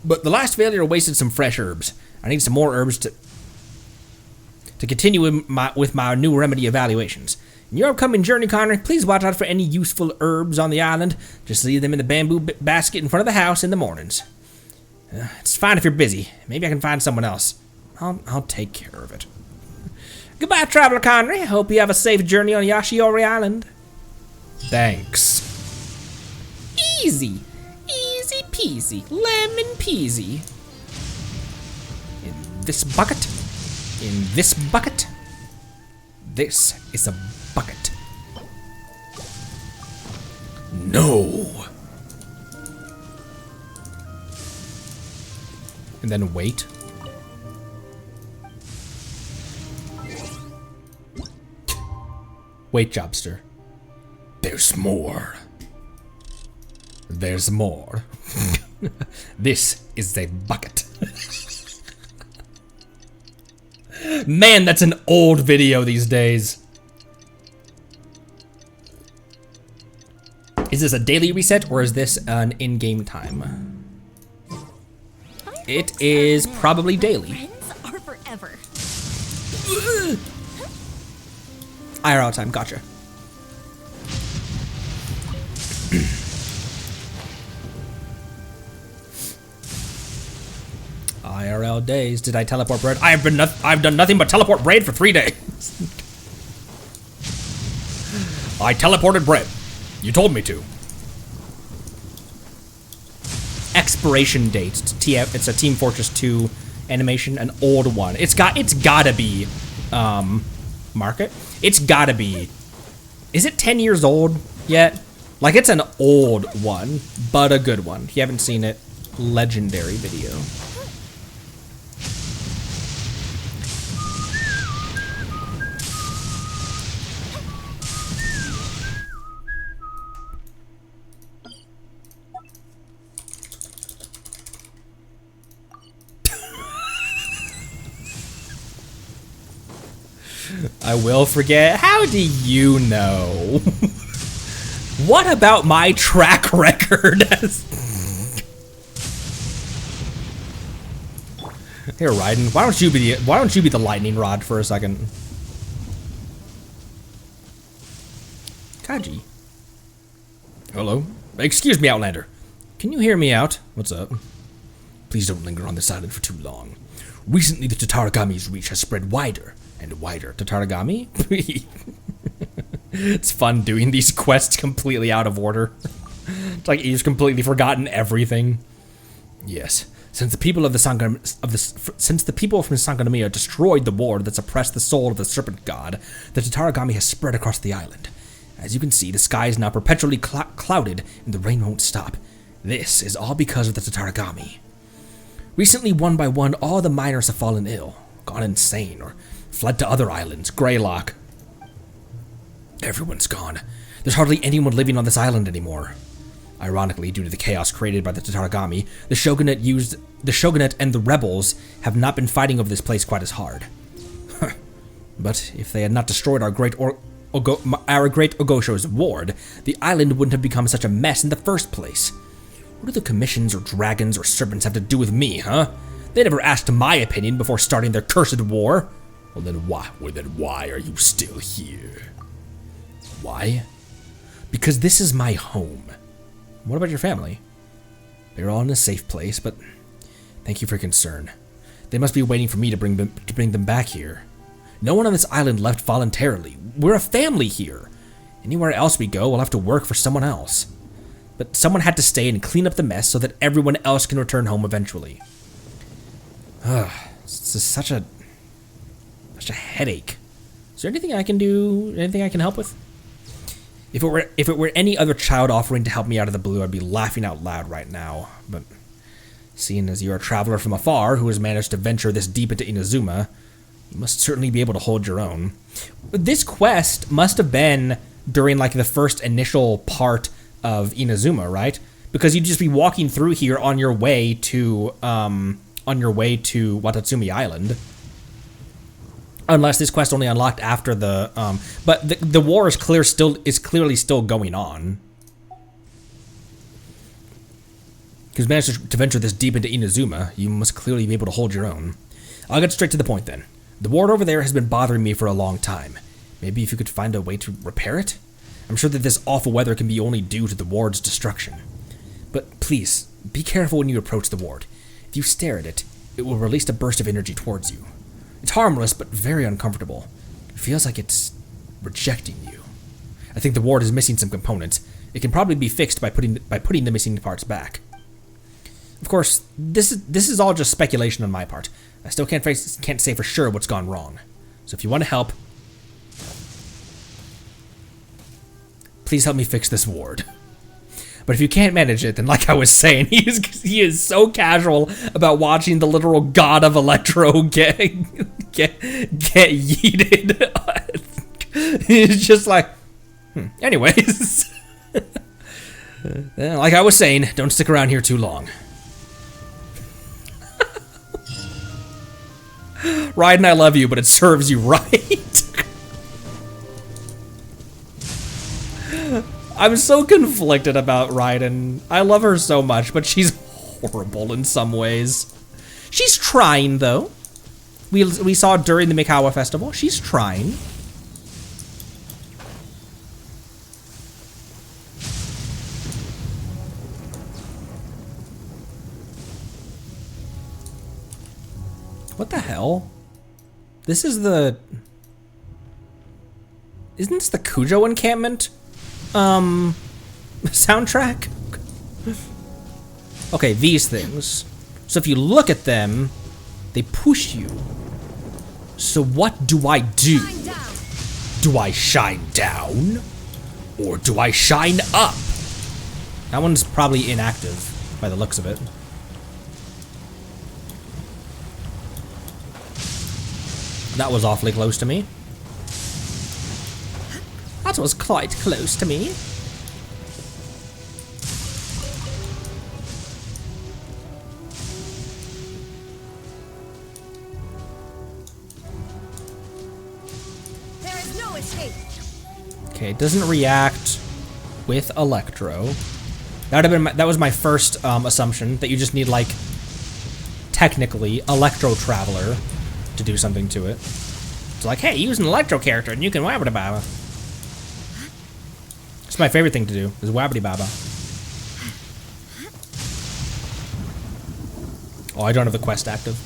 But the last failure wasted some fresh herbs. I need some more herbs to continue with my new remedy evaluations. In your upcoming journey, Connor, please watch out for any useful herbs on the island. Just leave them in the bamboo basket in front of the house in the mornings. It's fine if you're busy. Maybe I can find someone else. I'll take care of it. Goodbye, Traveler Connery. I hope you have a safe journey on Yashiori Island. Thanks. Easy. Easy peasy. Lemon peasy. In this bucket. In this bucket. This is a bucket. No. And then wait. Wait, Jobster. There's more. There's more. This is a bucket. Man, that's an old video these days. Is this a daily reset or is this an in-game time? It is probably daily. Friends are forever. IRL time, gotcha. IRL days. Did I teleport bread? I've done nothing but teleport bread for 3 days. I teleported bread. You told me to. Expiration date. It's a Team Fortress 2 animation, an old one. It's gotta be market. It's gotta be. Is it 10 years old yet? Like, it's an old one, but a good one. If you haven't seen it, legendary video. I will forget. How do you know? What about my track record? Here, Raiden. Why don't you be the lightning rod for a second? Kaji. Hello. Excuse me, Outlander. Can you hear me out? What's up? Please don't linger on this island for too long. Recently, the Tataragami's reach has spread wider and wider. Tataragami? It's fun doing these quests completely out of order. It's like you've completely forgotten everything. Yes, since the people of the since the people from Sangonomiya destroyed the ward that suppressed the soul of the serpent god, the Tataragami has spread across the island. As you can see, the sky is now perpetually clouded and the rain won't stop. This is all because of the Tataragami. Recently, one by one, all the miners have fallen ill, gone insane, or fled to other islands. Greylock. Everyone's gone. There's hardly anyone living on this island anymore. Ironically, due to the chaos created by the Tataragami, the Shogunate and the rebels have not been fighting over this place quite as hard. But if they had not destroyed our great Ogosho's ward, the island wouldn't have become such a mess in the first place. What do the commissions or dragons or serpents have to do with me, huh? They never asked my opinion before starting their cursed war. Well then why are you still here? Why? Because this is my home. What about your family? They're all in a safe place, but thank you for your concern. They must be waiting for me to bring them back here. No one on this island left voluntarily. We're a family here. Anywhere else we go, we'll have to work for someone else. But someone had to stay and clean up the mess so that everyone else can return home eventually. It's just such a headache. Is there anything I can do? Anything I can help with? If it were any other child offering to help me out of the blue, I'd be laughing out loud right now. But seeing as you're a traveler from afar who has managed to venture this deep into Inazuma, you must certainly be able to hold your own. This quest must have been during like the first initial part of Inazuma, right? Because you'd just be walking through here on your way to Watatsumi Island. Unless this quest only unlocked after the but the war is clearly still going on. Because managed to venture this deep into Inazuma, you must clearly be able to hold your own. I'll get straight to the point then. The ward over there has been bothering me for a long time. Maybe if you could find a way to repair it? I'm sure that this awful weather can be only due to the ward's destruction. But please, be careful when you approach the ward. If you stare at it, it will release a burst of energy towards you. It's harmless, but very uncomfortable. It feels like it's rejecting you. I think the ward is missing some components. It can probably be fixed by putting the missing parts back. Of course, this is all just speculation on my part. I still can't say for sure what's gone wrong. So if you want to help, please help me fix this ward. But if you can't manage it, then like I was saying, he is so casual about watching the literal god of Electro get yeeted. He's just like, anyways. Like I was saying, don't stick around here too long. Raiden, I love you, but it serves you right. I'm so conflicted about Raiden. I love her so much, but she's horrible in some ways. She's trying, though. We saw during the Mikawa Festival. She's trying. What the hell? This is the... Isn't this the Kujo encampment? Soundtrack? Okay, these things. So if you look at them, they push you. So what do I do? Do I shine down? Or do I shine up? That one's probably inactive by the looks of it. That was awfully close to me. That was quite close to me. There is no escape. Okay, it doesn't react with Electro. That was my first assumption, that you just need, like, technically Electro Traveler to do something to it. It's like, hey, use an Electro character and you can wabbity baba. It's my favorite thing to do, is wabbity baba. Oh, I don't have the quest active.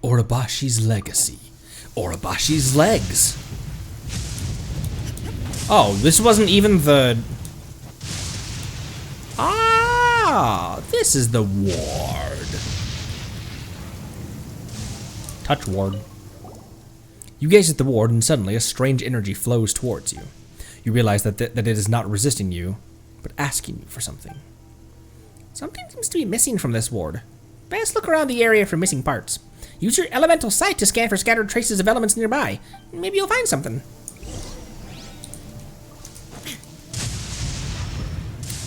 Orobashi's Legacy. Orobashi's legs. Oh, this wasn't even the... Ah, this is the ward. Touch ward. You gaze at the ward and suddenly a strange energy flows towards you. You realize that it is not resisting you, but asking you for something. Something seems to be missing from this ward. Best look around the area for missing parts. Use your elemental sight to scan for scattered traces of elements nearby. Maybe you'll find something.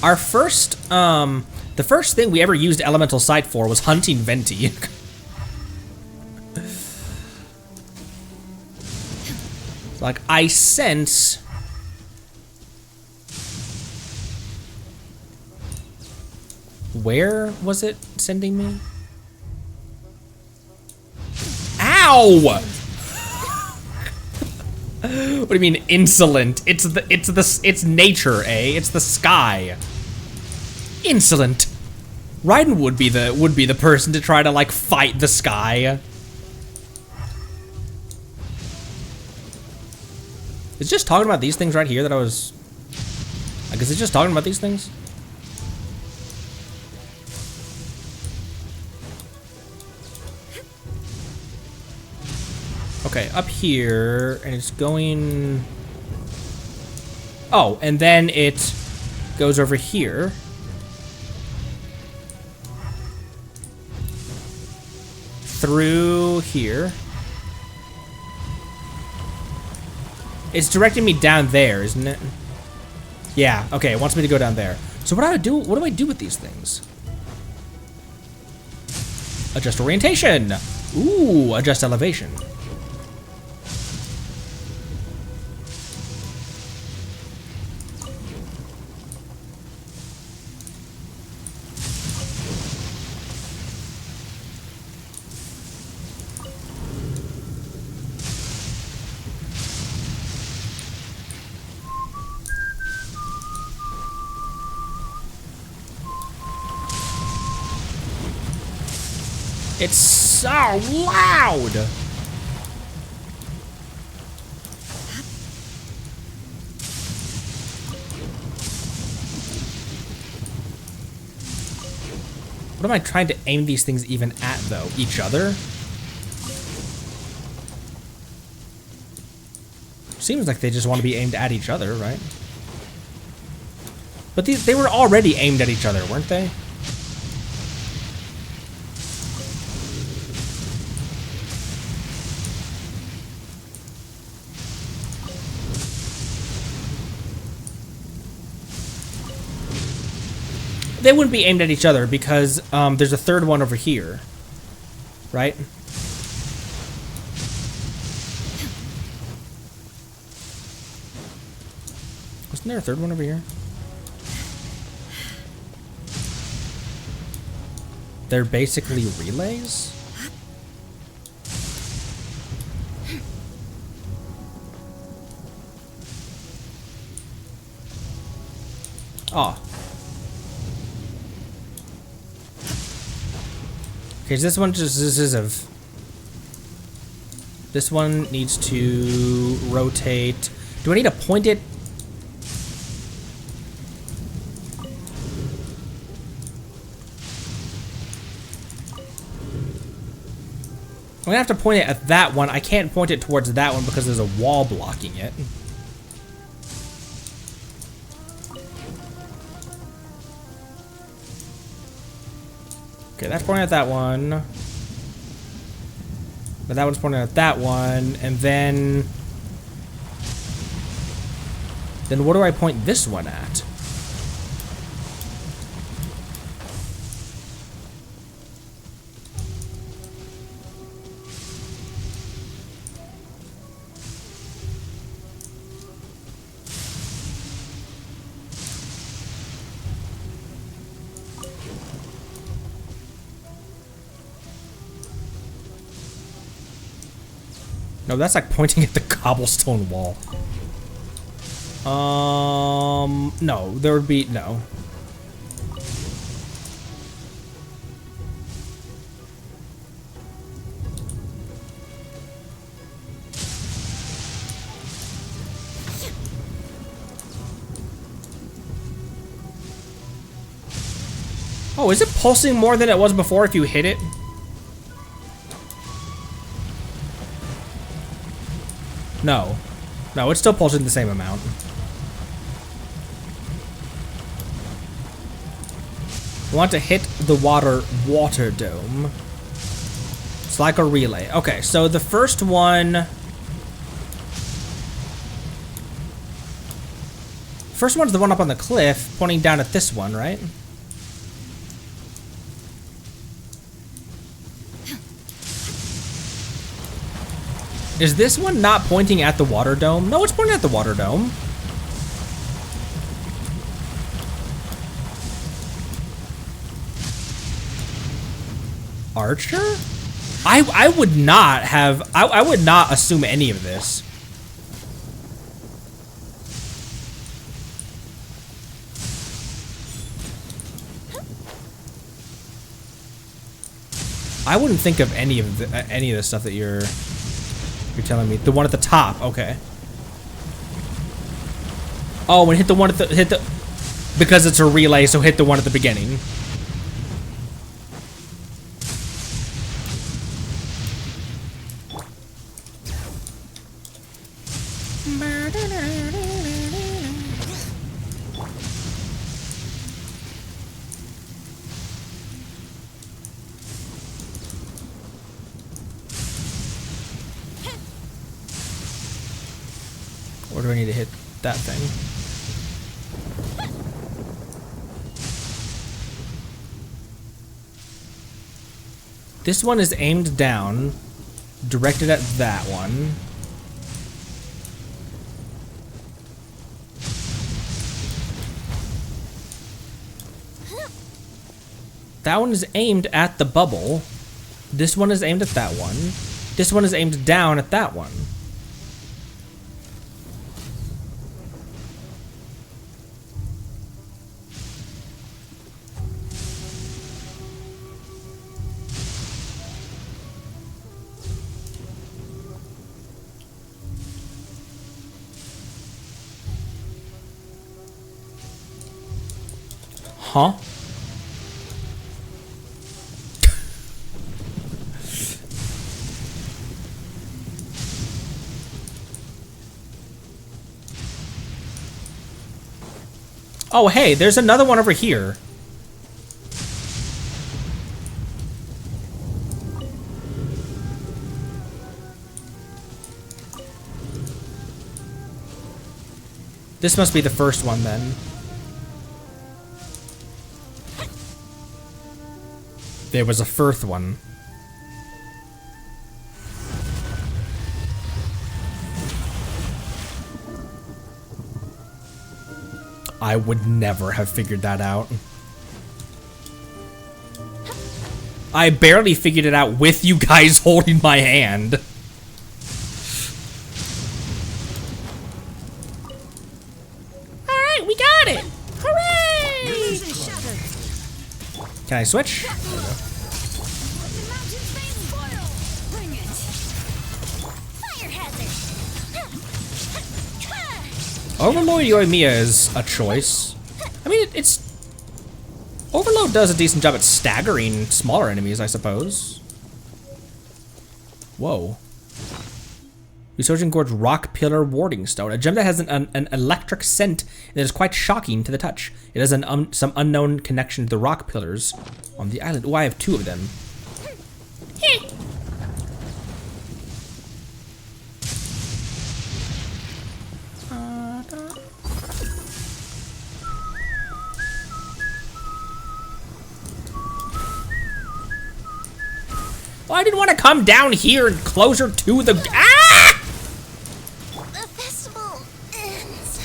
Our first, the first thing we ever used elemental sight for was hunting Venti. Like, I sense... Where was it sending me? Ow! What do you mean insolent? It's nature, eh? It's the sky. Insolent. Raiden would be the person to try to, like, fight the sky. It's just talking about these things right here that I was... I guess it's just talking about these things? Okay, up here, and it's going... Oh, and then it goes over here. Through here. It's directing me down there, isn't it? Yeah, okay, it wants me to go down there. So what do I do with these things? Adjust orientation. Ooh, adjust elevation. It's so loud! What am I trying to aim these things even at, though? Each other? Seems like they just want to be aimed at each other, right? But they were already aimed at each other, weren't they? They wouldn't be aimed at each other because there's a third one over here, right? Wasn't there a third one over here? They're basically relays? Oh. Okay, so this one just this one needs to rotate. Do I need to point it? I'm gonna have to point it at that one. I can't point it towards that one because there's a wall blocking it. Okay, that's pointing at that one. But that one's pointing at that one, and then what do I point this one at? No, that's like pointing at the cobblestone wall. No, there would be, no. Oh, is it pulsing more than it was before if you hit it? No. No, it's still pulsing the same amount. We want to hit the water dome. It's like a relay. Okay, so the first one... First one's the one up on the cliff, pointing down at this one, right? Is this one not pointing at the water dome? No, it's pointing at the water dome. Archer? I would not have... I would not assume any of this. I wouldn't think of any of the stuff that you're telling me. The one at the top, okay. Oh, and hit the one at the because it's a relay, so hit the one at the beginning. Or do I need to hit that thing? This one is aimed down, directed at that one. That one is aimed at the bubble. This one is aimed at that one. This one is aimed down at that one. Huh? Oh, hey, there's another one over here. This must be the first one then. There was a fourth one. I would never have figured that out. I barely figured it out with you guys holding my hand. Alright, we got it! Hooray! Can I switch? Overload Yoimiya is a choice. I mean, it's... Overload does a decent job at staggering smaller enemies, I suppose. Whoa. Resurging Gorge Rock Pillar Warding Stone. A gem that has an electric scent that is quite shocking to the touch. It has some unknown connection to the rock pillars on the island. Oh, I have 2 of them. Well, I didn't want to come down here and closer to the... Ah! The festival ends.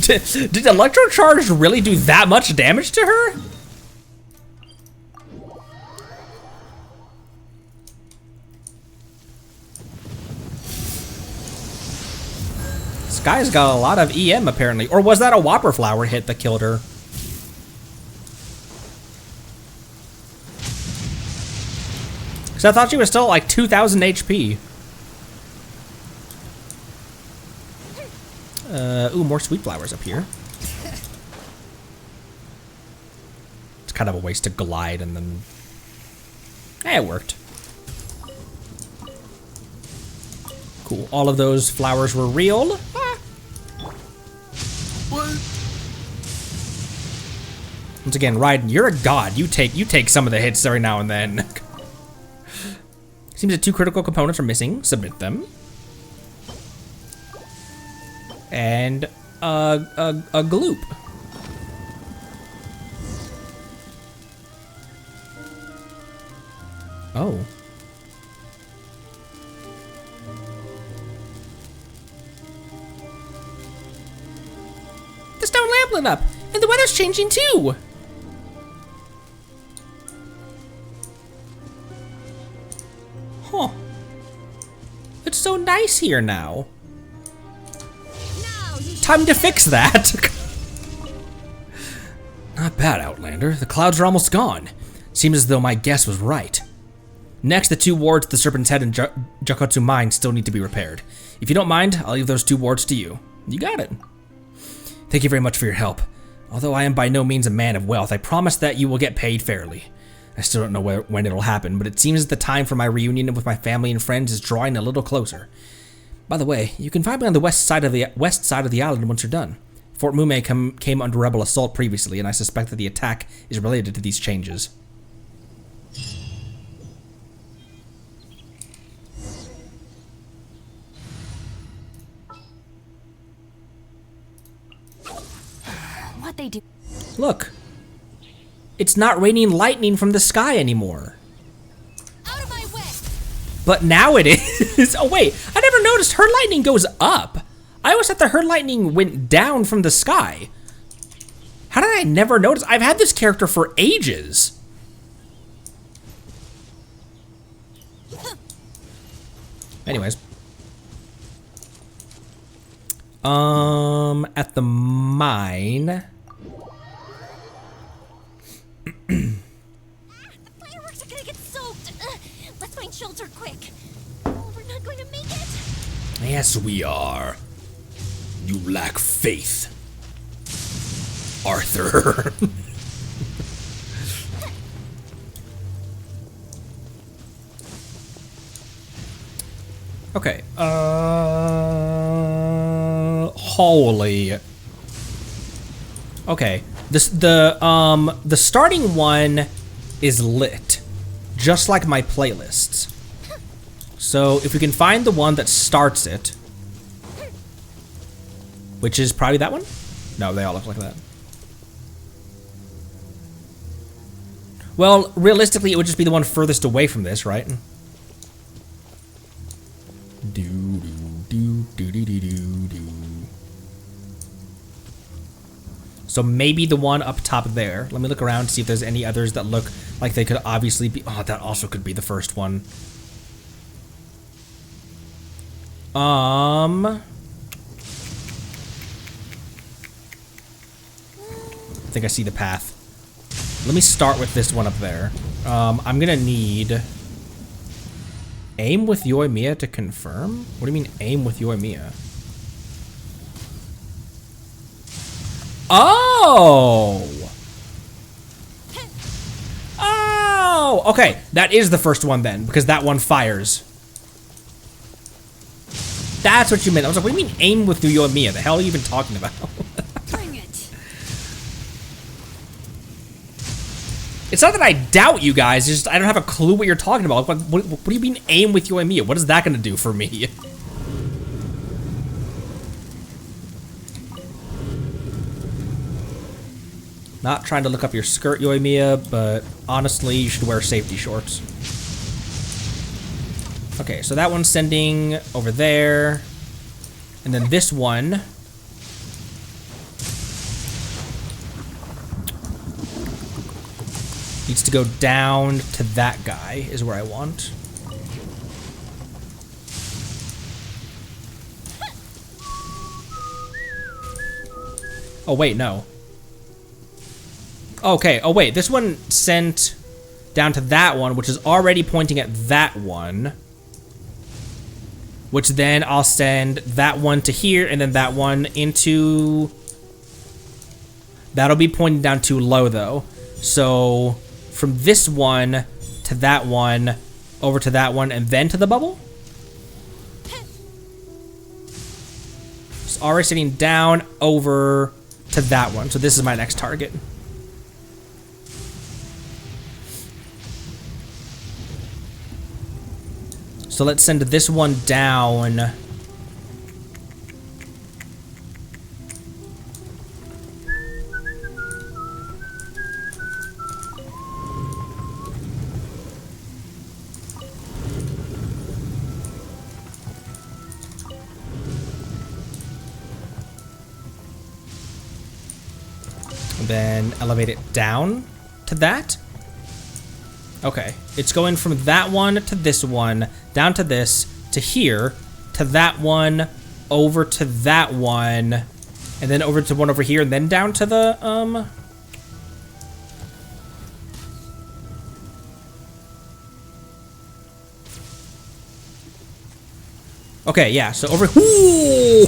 Did Electrocharge really do that much damage to her? This guy's got a lot of EM apparently. Or was that a Whopper Flower hit that killed her? So I thought she was still at like 2,000 HP. Ooh, more sweet flowers up here. It's kind of a waste to glide and then... Hey, it worked. Cool, all of those flowers were real. Ah. Once again, Raiden, you're a god. You take some of the hits every now and then. Seems that 2 critical components are missing. Submit them. And a gloop. Oh. The stone lamp lit up, and the weather's changing too. Huh. It's so nice here now. Time to fix that. Not bad, Outlander. The clouds are almost gone. Seems as though my guess was right. Next, the 2 wards, the Serpent's Head and Jakotsu Mine, still need to be repaired. If you don't mind, I'll leave those 2 wards to you. You got it. Thank you very much for your help. Although I am by no means a man of wealth, I promise that you will get paid fairly. I still don't know when it'll happen, but it seems that the time for my reunion with my family and friends is drawing a little closer. By the way, you can find me on the west side of the island once you're done. Fort Mume came under rebel assault previously, and I suspect that the attack is related to these changes. What they do? Look, it's not raining lightning from the sky anymore. Out of my way! But now it is. Oh wait, I never noticed her lightning goes up. I always thought that her lightning went down from the sky. How did I never notice? I've had this character for ages. Anyways. At the mine. The fireworks are gonna get soaked. Let's find shelter quick. Oh, we're not going to make it. Yes, we are. You lack faith, Arthur. Okay. Holy. Okay. The starting one is lit, just like my playlists. So if we can find the one that starts it, which is probably that one? No, they all look like that. Well, realistically, it would just be the one furthest away from this, right? So maybe the one up top there. Let me look around to see if there's any others that look like they could obviously be. Oh, that also could be the first one. I think I see the path. Let me start with this one up there. I'm gonna need aim with Yoimiya to confirm? What do you mean aim with Yoimiya? Oh! Oh! Okay, that is the first one then, because that one fires. That's what you meant. I was like, what do you mean aim with Yoimiya? The hell are you even talking about? Bring it. It's not that I doubt you guys, it's just I don't have a clue what you're talking about. What do you mean aim with Yoimiya? What is that gonna do for me? Not trying to look up your skirt, Yoimiya, but honestly, you should wear safety shorts. Okay, so that one's sending over there. And then this one. Needs to go down to that guy, is where I want. Oh, wait, no. Okay, oh wait, this one sent down to that one, which is already pointing at that one. Which then I'll send that one to here, and then that one into... That'll be pointing down too low, though. So, from this one to that one, over to that one, and then to the bubble? It's already sitting down over to that one, so this is my next target. So let's send this one down. And then elevate it down to that. Okay, it's going from that one to this one, down to this, to here, to that one, over to that one, and then over to one over here, and then down to the, Okay, yeah, so over... Ooh!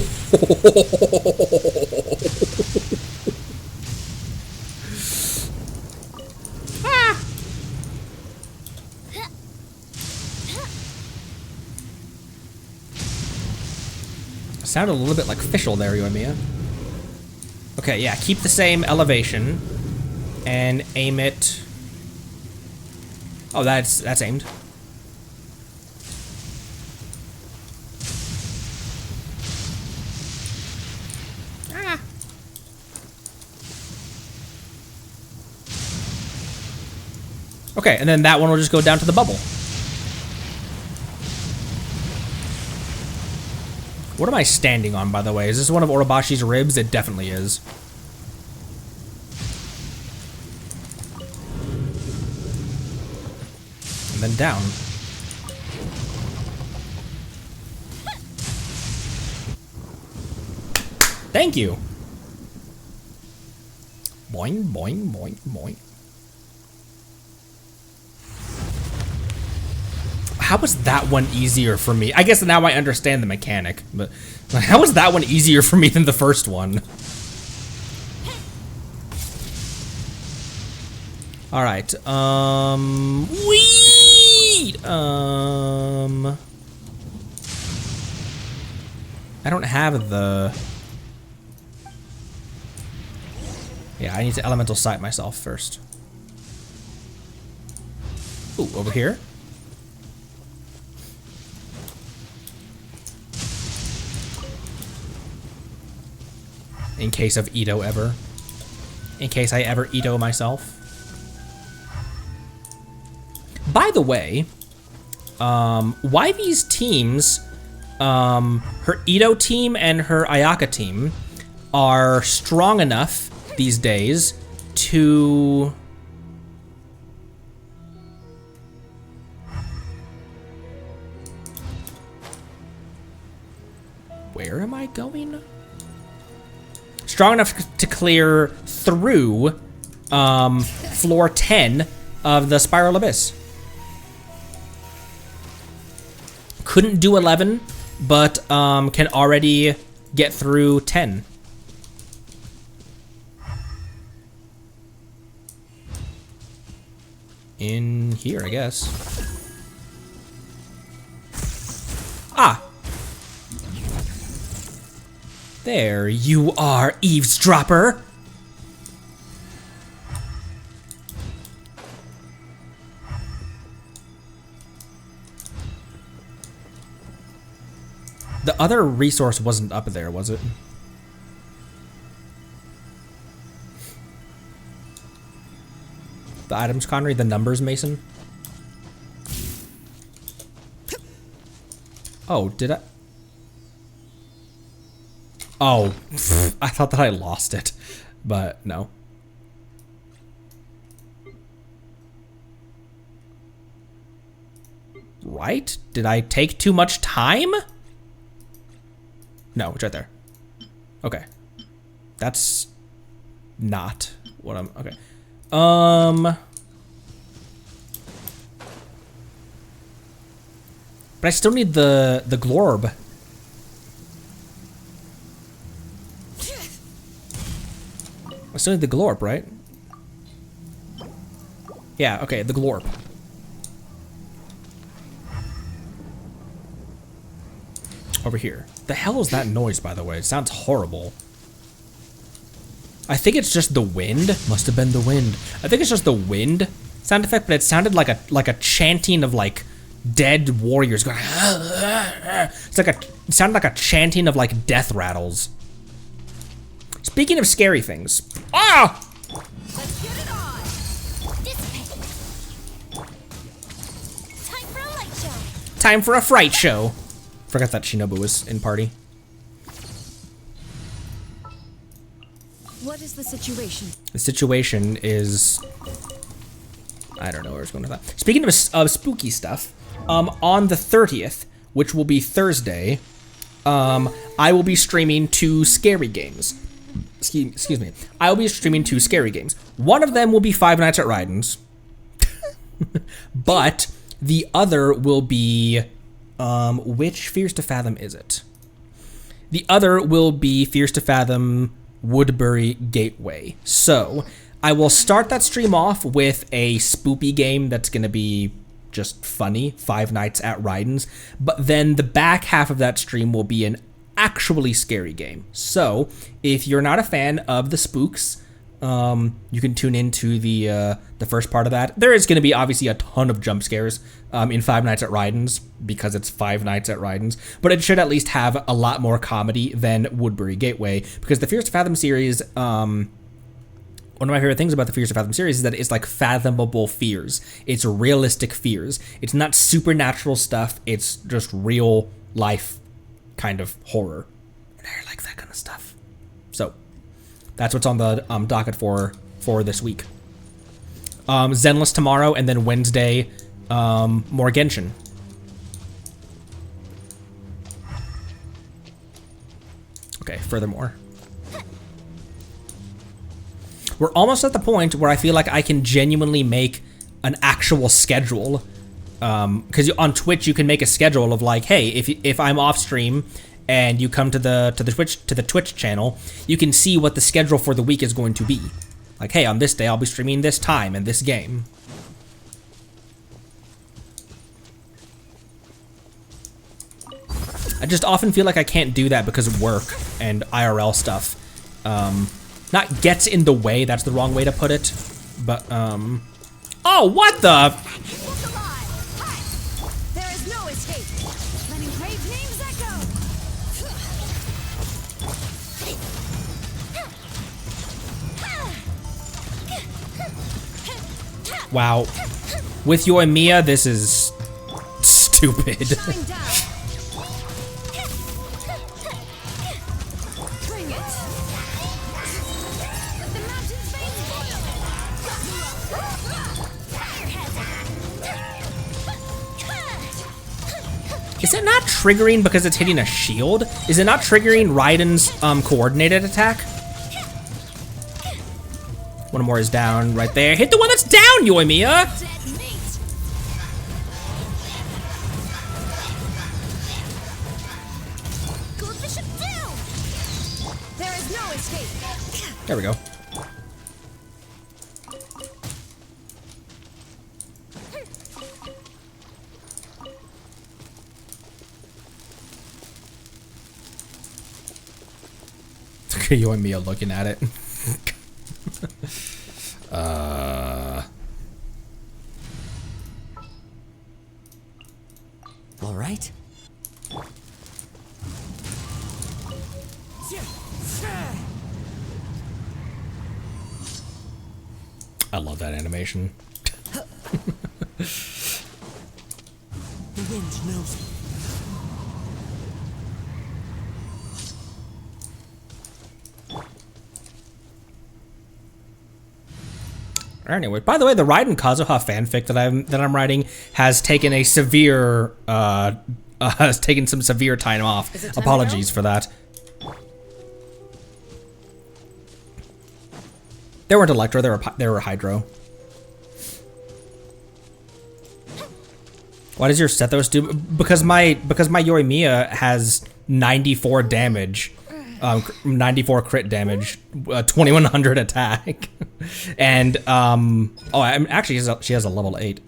Sounded a little bit like Fischl there, Yoimiya. Okay, yeah, keep the same elevation and aim it. Oh, that's aimed. Ah. Okay, and then that one will just go down to the bubble. What am I standing on, by the way? Is this one of Orobashi's ribs? It definitely is. And then down. Thank you. Boing, boing, boing, boing. How was that one easier for me? I guess now I understand the mechanic, but how was that one easier for me than the first one? All right, weed. I don't have the... Yeah, I need to elemental sight myself first. Ooh, over here. In case of Ito ever. In case I ever Ito myself. By the way, Yvy's teams, her Ito team and her Ayaka team are strong enough these days to... Where am I going? Strong enough to clear through floor 10 of the Spiral Abyss. Couldn't do 11, but can already get through 10. In here, I guess. Ah! There you are, eavesdropper! The other resource wasn't up there, was it? The items Connery, the numbers Mason? Oh, did I? Oh, I thought that I lost it, but no. Right? Did I take too much time? No, it's right there. Okay. That's not what I'm... Okay. But I still need the glorb. I still need the glorb, right? Yeah, okay, the glorb. Over here. The hell is that noise, by the way? It sounds horrible. I think it's just the wind. Must have been the wind. I think it's just the wind sound effect, but it sounded like a chanting of like dead warriors going. It's like it sounded like a chanting of like death rattles. Speaking of scary things. Ah! Let's get it on. Time for a light show. Time for a fright show. Forgot that Shinobu was in party. What is the situation? The situation is... I don't know where I was going with that. Speaking of spooky stuff, on the 30th, which will be Thursday, I will be streaming 2 scary games. Excuse me. I will be streaming 2 scary games. One of them will be Five Nights at Raiden's. But the other will be... which Fears to Fathom is it? The other will be Fears to Fathom Woodbury Gateway. So, I will start that stream off with a spoopy game that's going to be just funny, Five Nights at Raiden's, but then the back half of that stream will be an actually scary game. So, if you're not a fan of the spooks, you can tune into the first part of that. There is going to be obviously a ton of jump scares in Five Nights at Raiden's because it's Five Nights at Raiden's, but it should at least have a lot more comedy than Woodbury Gateway because the Fears to Fathom series, one of my favorite things about the Fears to Fathom series is that it's like fathomable fears. It's realistic fears. It's not supernatural stuff. It's just real life kind of horror. And I like that kind of stuff. So that's what's on the docket for this week. Zenless tomorrow, and then Wednesday, more Genshin. Okay, furthermore. We're almost at the point where I feel like I can genuinely make an actual schedule. Because on Twitch, you can make a schedule of like, hey, if I'm off stream and you come to the Twitch channel, you can see what the schedule for the week is going to be. Like, hey, on this day I'll be streaming this time and this game. I just often feel like I can't do that because of work and IRL stuff. Not gets in the way, that's the wrong way to put it, but, oh, what the? There is no escape. Letting brave names echo. Wow. With Yoimiya, this is stupid. Shine down. Bring it. Let the mountains face boil. Is it not triggering because it's hitting a shield? Is it not triggering Raiden's coordinated attack? One more is down right there. Hit the one that's down, Yoimiya! Dead meat. Good bishop down. There is no escape. There we go. Yoimiya looking at it. All right. I love that animation. The wind knows me. Anyway, by the way, the Raiden Kazuha fanfic that I'm writing has taken a severe has taken some severe time off. Apologies for that. They weren't Electro, they were Hydro. Why does your Sethos do? Because my Yoimiya has 94 damage, 94 crit damage, 2100 attack, and oh, I'm actually she has a level 8.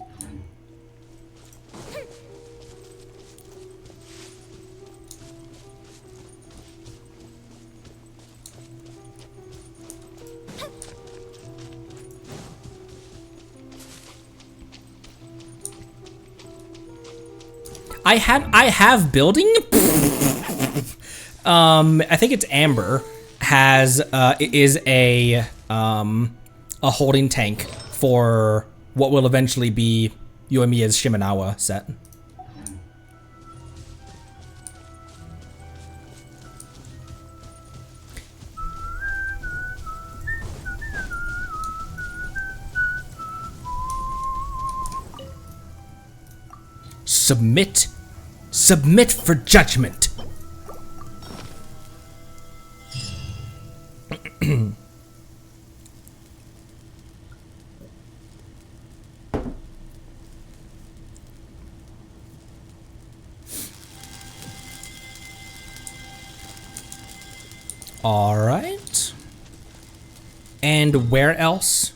I have building. I think it's Amber is a holding tank for what will eventually be Yoimiya's Shimenawa set. Submit for judgment. All right. And where else?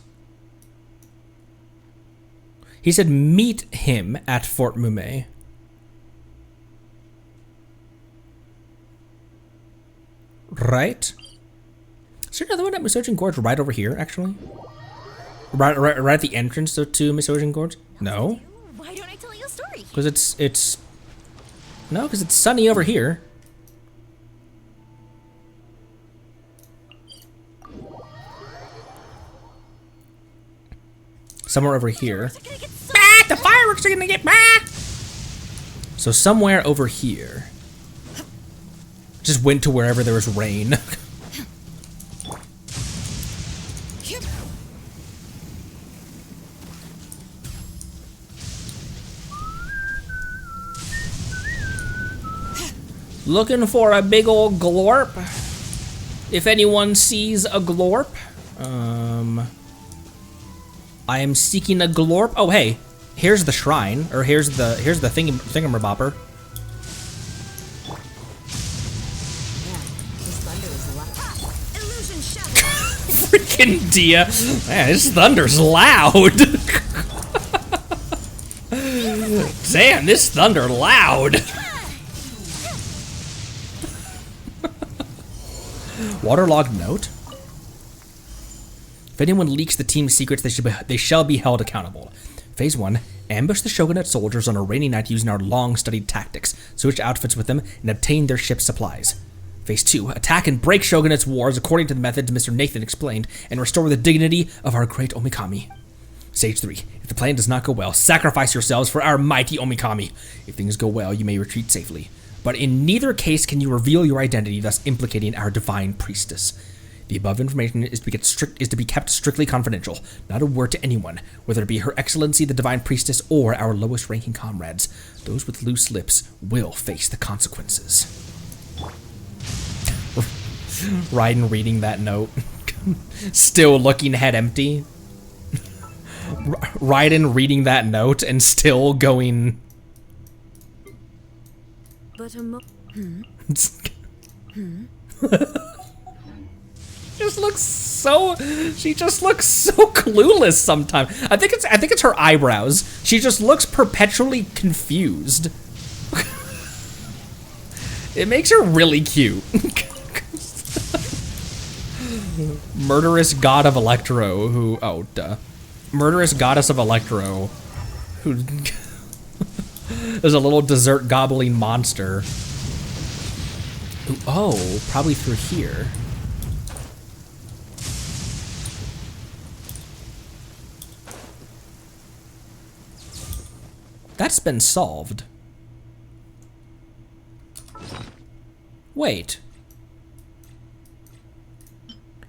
He said meet him at Fort Mume. Right? Is there another one at Misojin Gorge right over here, actually? Right at the entrance to Misojin Gorge? No? Why don't I tell you a story? Because it's... No, because it's sunny over here. Somewhere over here. Ah, the fireworks are gonna get back! So somewhere over here. Just went to wherever there was rain. Looking for a big old glorp. If anyone sees a glorp, I am seeking a glorp. Oh hey, here's the shrine, or here's the thingamabopper. Freaking Dia. Man, this thunder's loud. Damn, this thunder loud. Waterlogged note? If anyone leaks the team's secrets, they shall be held accountable. Phase 1, ambush the Shogunate soldiers on a rainy night using our long-studied tactics, switch outfits with them, and obtain their ship's supplies. Phase 2, attack and break Shogunate's wars according to the methods Mr. Nathan explained, and restore the dignity of our great Omikami. Stage 3, if the plan does not go well, sacrifice yourselves for our mighty Omikami. If things go well, you may retreat safely. But in neither case can you reveal your identity, thus implicating our divine priestess. The above information is to be kept strictly confidential, not a word to anyone, whether it be Her Excellency the Divine Priestess or our lowest-ranking comrades. Those with loose lips will face the consequences. Raiden reading that note, still looking head empty. Raiden reading that note and still going. But She just looks so clueless sometimes. I think it's her eyebrows. She just looks perpetually confused. It makes her really cute. Murderous god of Electro, who murderous goddess of Electro, who is a little dessert gobbling monster. Ooh, oh, probably through here. That's been solved. Wait.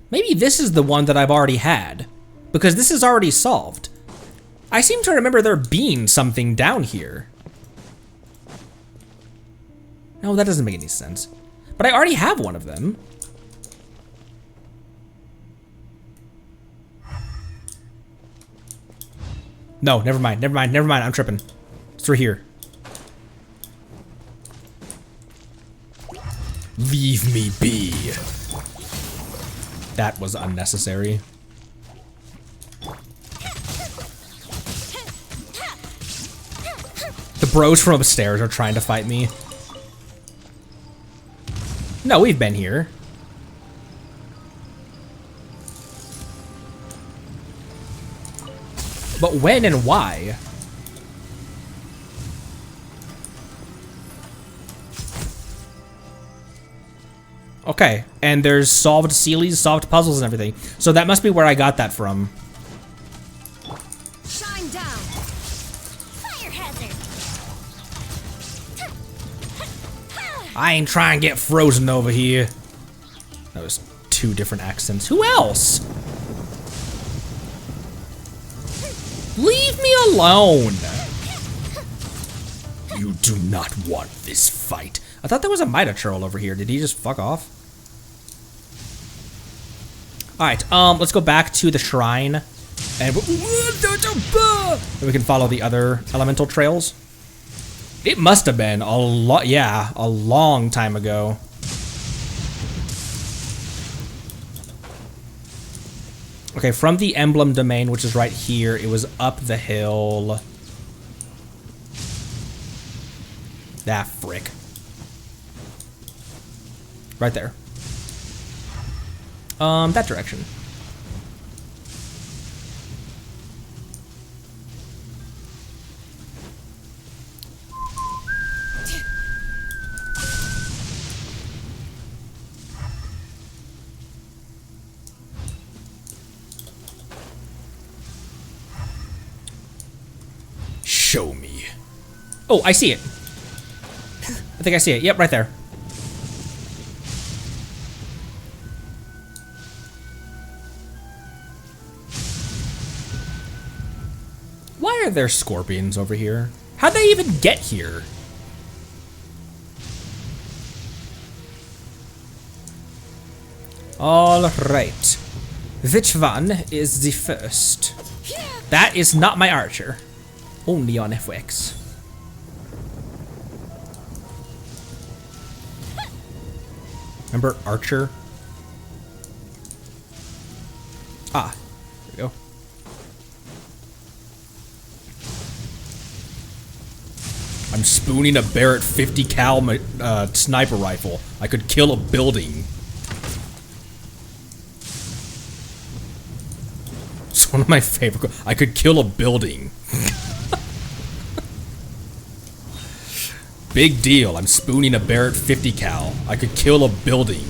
Maybe this is the one that I've already had, because this is already solved. I seem to remember there being something down here. No, that doesn't make any sense. But I already have one of them. No, never mind, I'm tripping. It's through here. Leave me be. That was unnecessary. The bros from upstairs are trying to fight me. No, we've been here. But when and why? Okay, and there's solved Sealies, solved puzzles and everything. So that must be where I got that from. Shine down. Fire hazard. I ain't trying to get frozen over here. That was two different accents. Who else? Leave me alone. You do not want this fight. I thought there was a Mida Churl over here. Did he just fuck off? Alright, let's go back to the shrine. And we can follow the other elemental trails. It must have been a long time ago. Okay, from the emblem domain, which is right here, it was up the hill. Ah, frick. Right there. That direction. Show me. Oh, I see it. I think I see it. Yep, right there. Why are there scorpions over here? How'd they even get here? All right. Which one is the first? That is not my archer. Only on FX. Remember Archer? Ah, there we go. I'm spooning a Barrett 50 cal sniper rifle. I could kill a building. one of my favorite. I could kill a building. Big deal. I'm spooning a Barrett 50 cal. I could kill a building.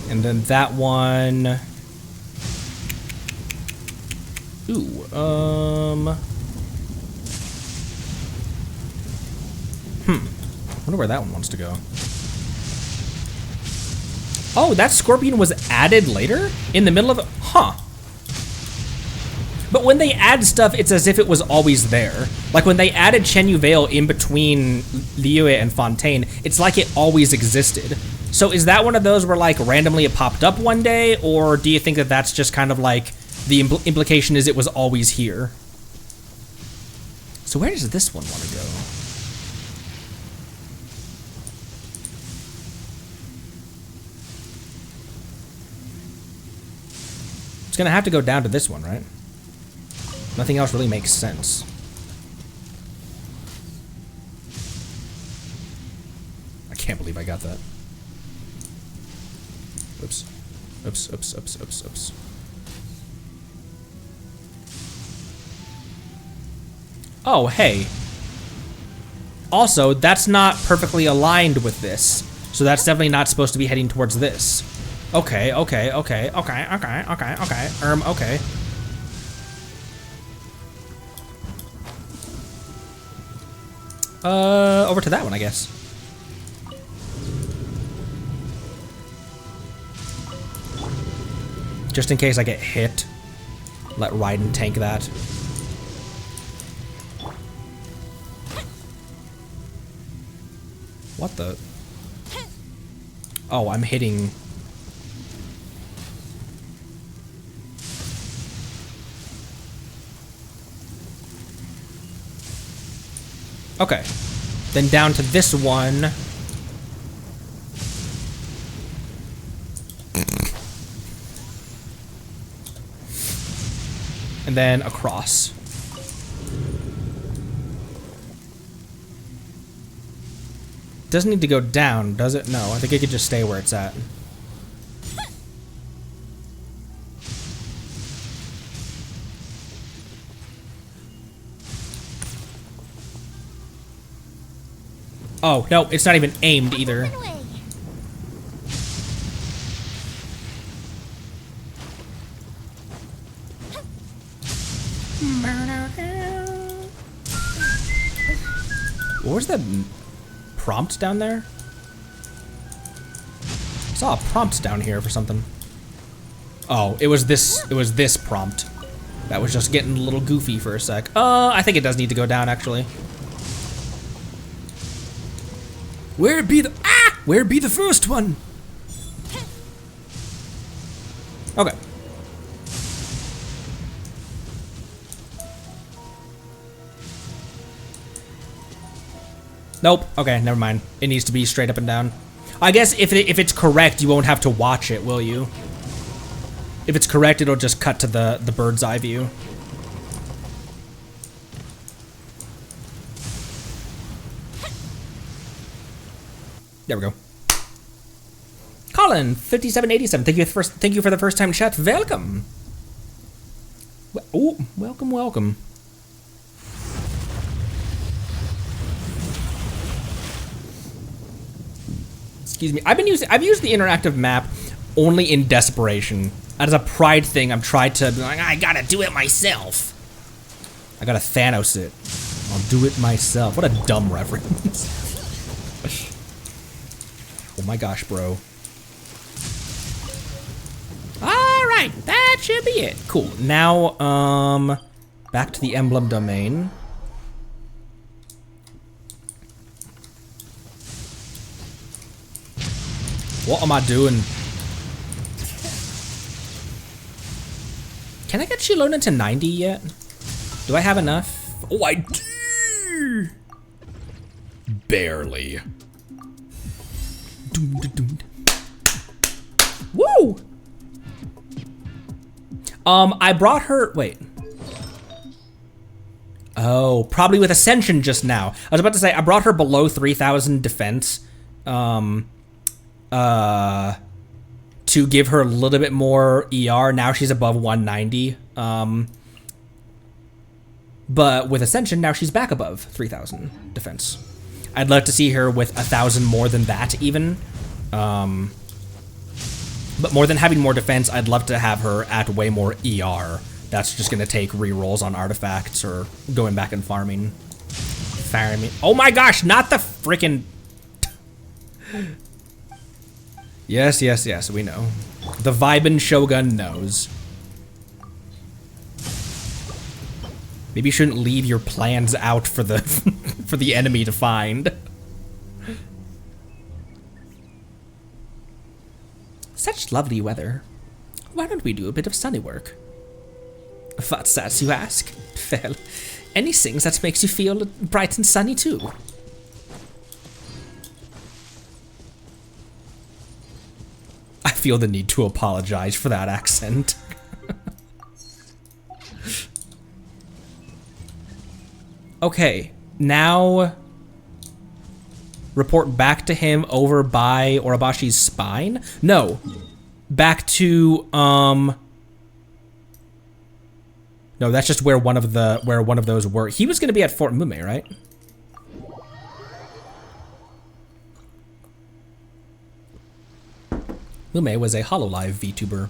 And then that one. Ooh, wonder where that one wants to go. Oh, that scorpion was added later? In the middle of it? Huh. But when they add stuff, it's as if it was always there. Like when they added Chen Yu Vale in between Liyue and Fontaine, it's like it always existed. So is that one of those where like randomly it popped up one day? Or do you think that that's just kind of like the implication is it was always here? So where does this one want to go? It's gonna have to go down to this one, right? Nothing else really makes sense. I can't believe I got that. Oops. Oops, oops, oops, oops, oops. Oh, hey. Also, that's not perfectly aligned with this. So that's definitely not supposed to be heading towards this. Okay, okay, okay, okay, okay, okay, okay. Okay. Over to that one, I guess. Just in case I get hit, let Raiden tank that. What the? Oh, I'm hitting. Okay, then down to this one. And then across. Doesn't need to go down, does it? No, I think it could just stay where it's at. Oh, no, it's not even aimed either. What was that prompt down there? I saw a prompt down here for something. Oh, it was this prompt. That was just getting a little goofy for a sec. I think it does need to go down actually. Where be the first one? Okay. Nope. Okay, never mind. It needs to be straight up and down. I guess if it's correct, you won't have to watch it, will you? If it's correct, it'll just cut to the bird's eye view. There we go. Colin, 5787. Thank you for the first time chat. Welcome. Oh, welcome, welcome. Excuse me. I've used the interactive map only in desperation. As a pride thing, I've tried to be like, I gotta do it myself. I gotta Thanos it. I'll do it myself. What a dumb reference. Oh my gosh, bro. Alright, that should be it. Cool. Now, back to the emblem domain. What am I doing? Can I get Shilona to 90 yet? Do I have enough? Oh, I do! Barely. Woo! I brought her, wait. Oh, probably with Ascension just now. I was about to say, I brought her below 3,000 defense, to to give her a little bit more ER. Now she's above 190. But with Ascension, now she's back above 3,000 defense. I'd love to see her with 1,000 more than that even. But more than having more defense, I'd love to have her at way more ER. That's just gonna take rerolls on artifacts or going back and farming. Oh my gosh, not the freaking... Yes, yes, yes, we know. The Vibin Shogun knows. Maybe you shouldn't leave your plans out for the for the enemy to find. Such lovely weather. Why don't we do a bit of sunny work? What's that, you ask? Well, anything that makes you feel bright and sunny too. I feel the need to apologize for that accent. Okay, now report back to him over by Orabashi's spine? No, back to, no, that's just where one of those were. He was gonna be at Fort Mume, right? Mume was a HoloLive VTuber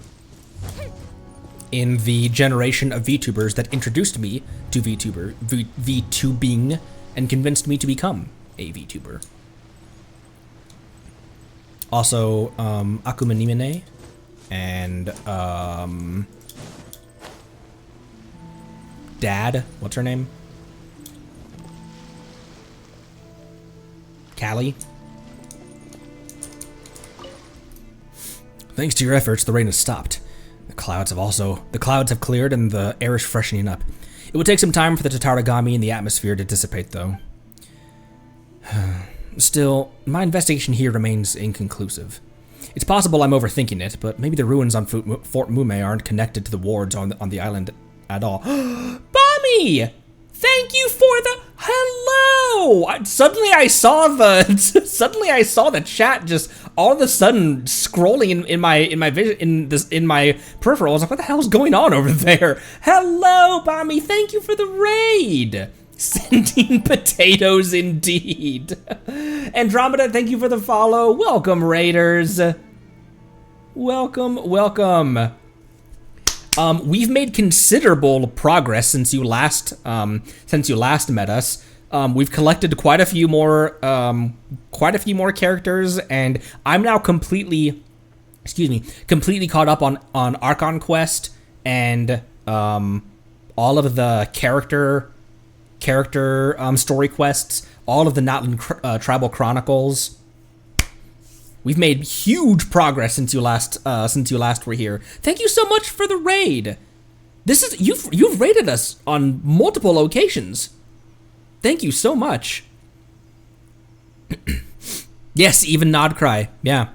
in the generation of VTubers that introduced me to VTubing and convinced me to become a VTuber. Also, Akuma Nimine and Dad, what's her name? Callie. Thanks to your efforts, the rain has stopped. The clouds have cleared and the air is freshening up. It would take some time for the Tatarigami in the atmosphere to dissipate, though. Still, my investigation here remains inconclusive. It's possible I'm overthinking it, but maybe the ruins on Fort Mume aren't connected to the wards on the island at all. Bommy! Thank you for the hello! Suddenly I saw the chat just all of a sudden scrolling in my vision in my peripheral. I was like, what the hell is going on over there? Hello, Bommy! Thank you for the raid. Sending potatoes indeed. Andromeda, thank you for the follow. Welcome, raiders. Welcome, welcome. We've made considerable progress since you last met us. We've collected quite a few more characters, and I'm now completely caught up on Archon Quest and all of the character story quests, all of the Natlan Tribal Chronicles. We've made huge progress since you last were here. Thank you so much for the raid. You've raided us on multiple occasions. Thank you so much. Yes, even Nodcry. Yeah.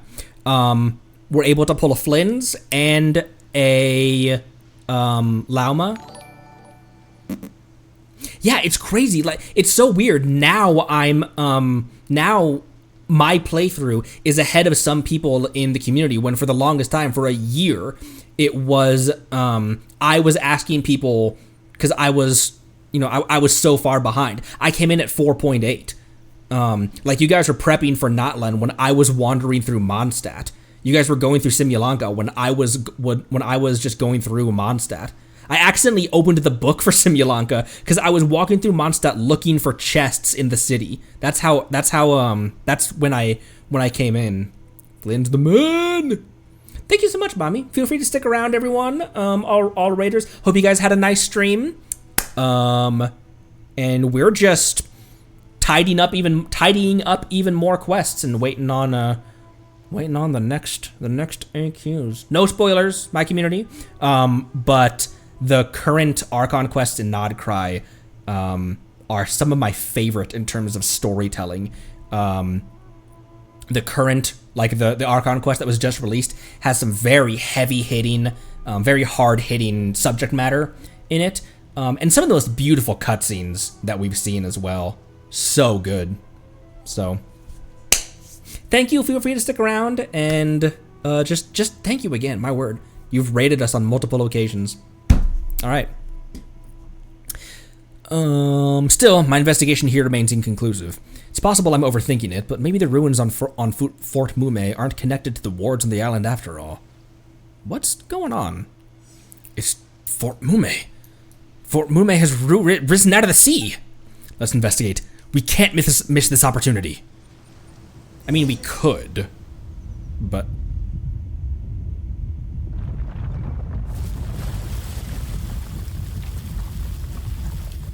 We're able to pull a Flynn's and a Lauma. Yeah, it's crazy. Like, it's so weird. Now now my playthrough is ahead of some people in the community, when for the longest time, for a year, it was, I was asking people, because I was so far behind. I came in at 4.8. Like, you guys were prepping for Natlan when I was wandering through Mondstadt. You guys were going through Simulanka when I was just going through Mondstadt. I accidentally opened the book for Simulanka because I was walking through Mondstadt looking for chests in the city. That's when I came in. Flynn's the man. Thank you so much, Mommy. Feel free to stick around, everyone. All raiders. Hope you guys had a nice stream. And we're just tidying up even more quests and waiting on the next AQs. No spoilers, my community. But the current Archon quests in Nodcry are some of my favorite in terms of storytelling. The current, like the Archon quest that was just released, has some very heavy-hitting, very hard-hitting subject matter in it. And some of the most beautiful cutscenes that we've seen as well. So good. So, thank you. Feel free to stick around, and Just thank you again. My word, you've raided us on multiple occasions. All right. Still, my investigation here remains inconclusive. It's possible I'm overthinking it, but maybe the ruins on Fort Mume aren't connected to the wards on the island after all. What's going on? It's Fort Mume. Fort Mume has risen out of the sea. Let's investigate. We can't miss this opportunity. I mean, we could, but...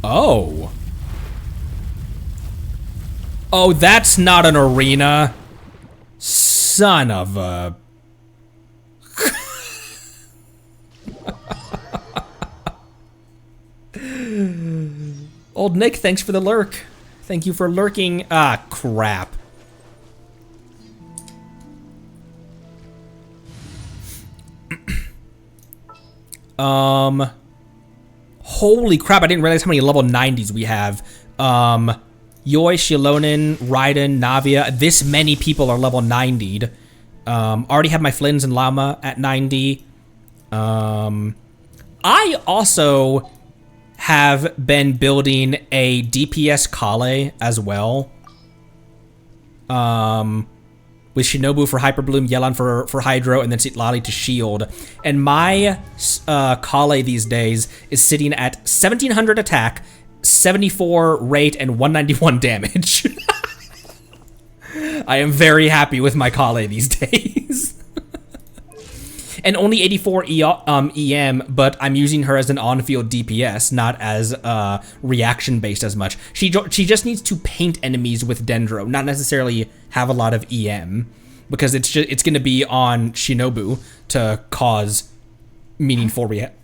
Oh. Oh, that's not an arena. Son of a... Old Nick, thanks for the lurk. Thank you for lurking. Ah, crap. Holy crap, I didn't realize how many level 90s we have. Yoi, Shilonin, Raiden, Navia. This many people are level 90'd. Already have my Flins and Llama at 90. I also have been building a DPS Kale as well. With Shinobu for Hyper Bloom, Yelan for Hydro, and then Citlali to shield. And my Kale these days is sitting at 1700 attack, 74 rate, and 191 damage. I am very happy with my Kale these days. And only 84 EM, but I'm using her as an on-field DPS, not as reaction-based as much. She just needs to paint enemies with Dendro, not necessarily have a lot of EM, because it's going to be on Shinobu to cause meaningful reactions.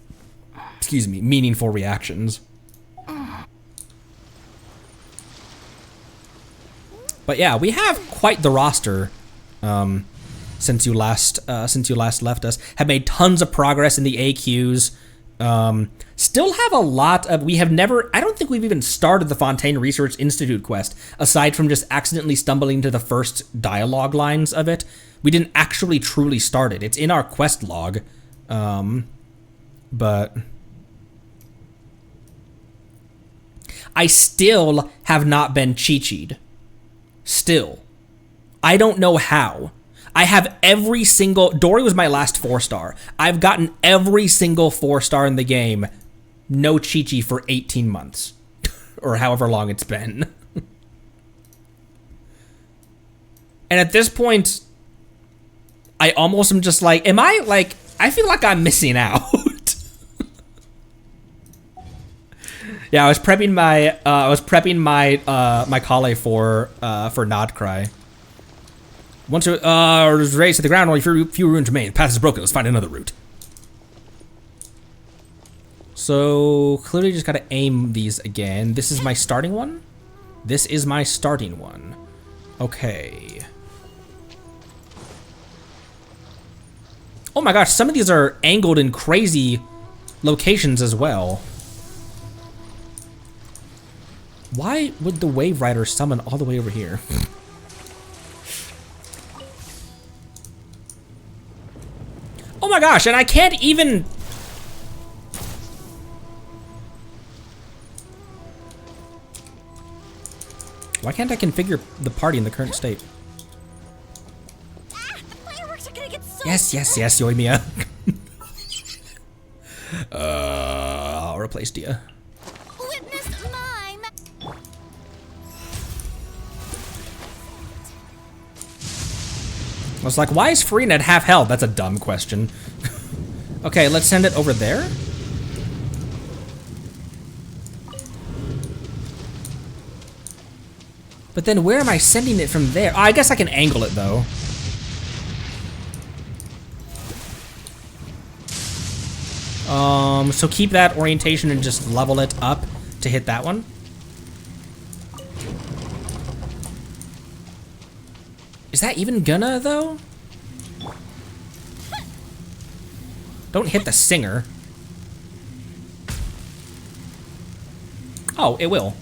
But yeah, we have quite the roster. Since you last left us, have made tons of progress in the AQs. Still have a lot of. We have never. I don't think we've even started the Fontaine Research Institute quest, aside from just accidentally stumbling to the first dialogue lines of it. We didn't actually truly start it. It's in our quest log, but I still have not been Chi-Chi'd. Still, I don't know how. I have every single... Dory was my last 4-star. I've gotten every single 4-star in the game. No Chi-Chi for 18 months. Or however long it's been. And at this point, I almost am just like... Am I, like... I feel like I'm missing out. Yeah, I was prepping my Kale for Nodcry. Once it was raised to the ground, only few ruins remain. The path is broken. Let's find another route. So clearly, just gotta aim these again. This is my starting one. This is my starting one. Okay. Oh my gosh, some of these are angled in crazy locations as well. Why would the Wave Rider summon all the way over here? Oh my gosh, and I can't even... Why can't I configure the party in the current state? Ah, the fireworks are gonna get so... Yes, Yoimiya. I'll replace Dia. Witness mime. I was like, why is Freenet half health? That's a dumb question. Okay, let's send it over there. But then where am I sending it from there? Oh, I guess I can angle it though. So keep that orientation and just level it up to hit that one. Is that even gonna, though? Don't hit the singer. Oh, it will.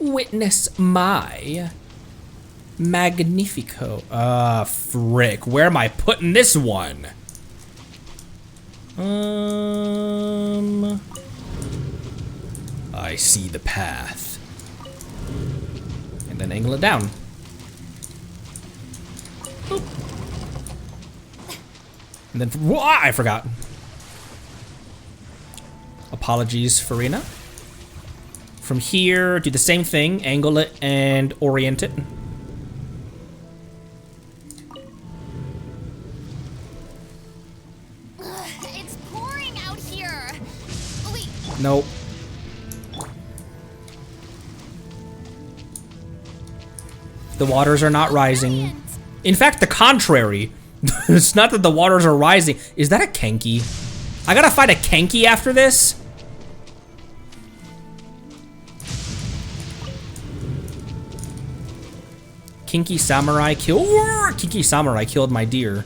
Witness my Magnifico. Frick. Where am I putting this one? I see the path. And then angle it down. Boop. And then, I forgot. Apologies, Farina. From here, do the same thing, angle it and orient it. It's pouring out here. Wait. Nope. The waters are not rising. In fact, the contrary. It's not that the waters are rising. Is that a Kenki? I gotta fight a Kenki after this? Kinky Samurai Kinky Samurai killed my deer.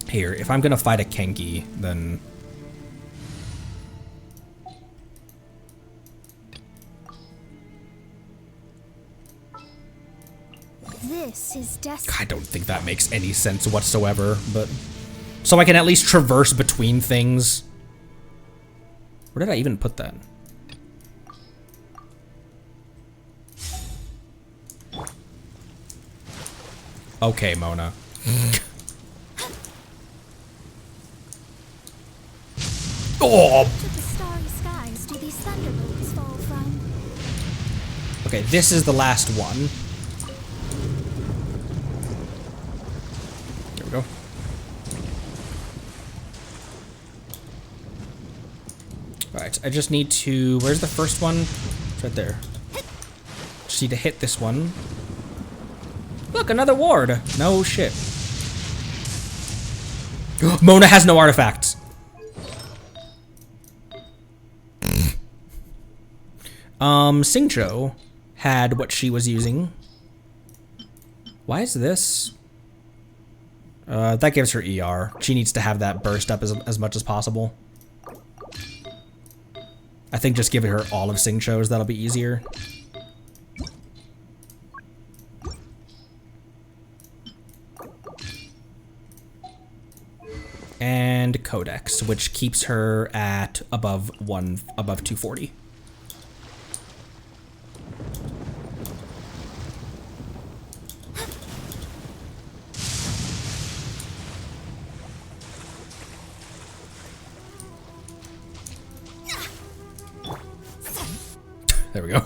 Here, if I'm gonna fight a Kenki, then... This is I don't think that makes any sense whatsoever, but... So I can at least traverse between things. Where did I even put that? Okay, Mona. Oh! To the starry skies do these thunderbolts fall from? Okay, this is the last one. There we go. Alright, I just need to... Where's the first one? It's right there. Just need to hit this one. Look, another ward. No shit. Mona has no artifacts. Xingqiu had what she was using. Why is this? That gives her ER. She needs to have that burst up as much as possible. I think just giving her all of Xingqiu's, that'll be easier. And Codex, which keeps her at above 240. There we go.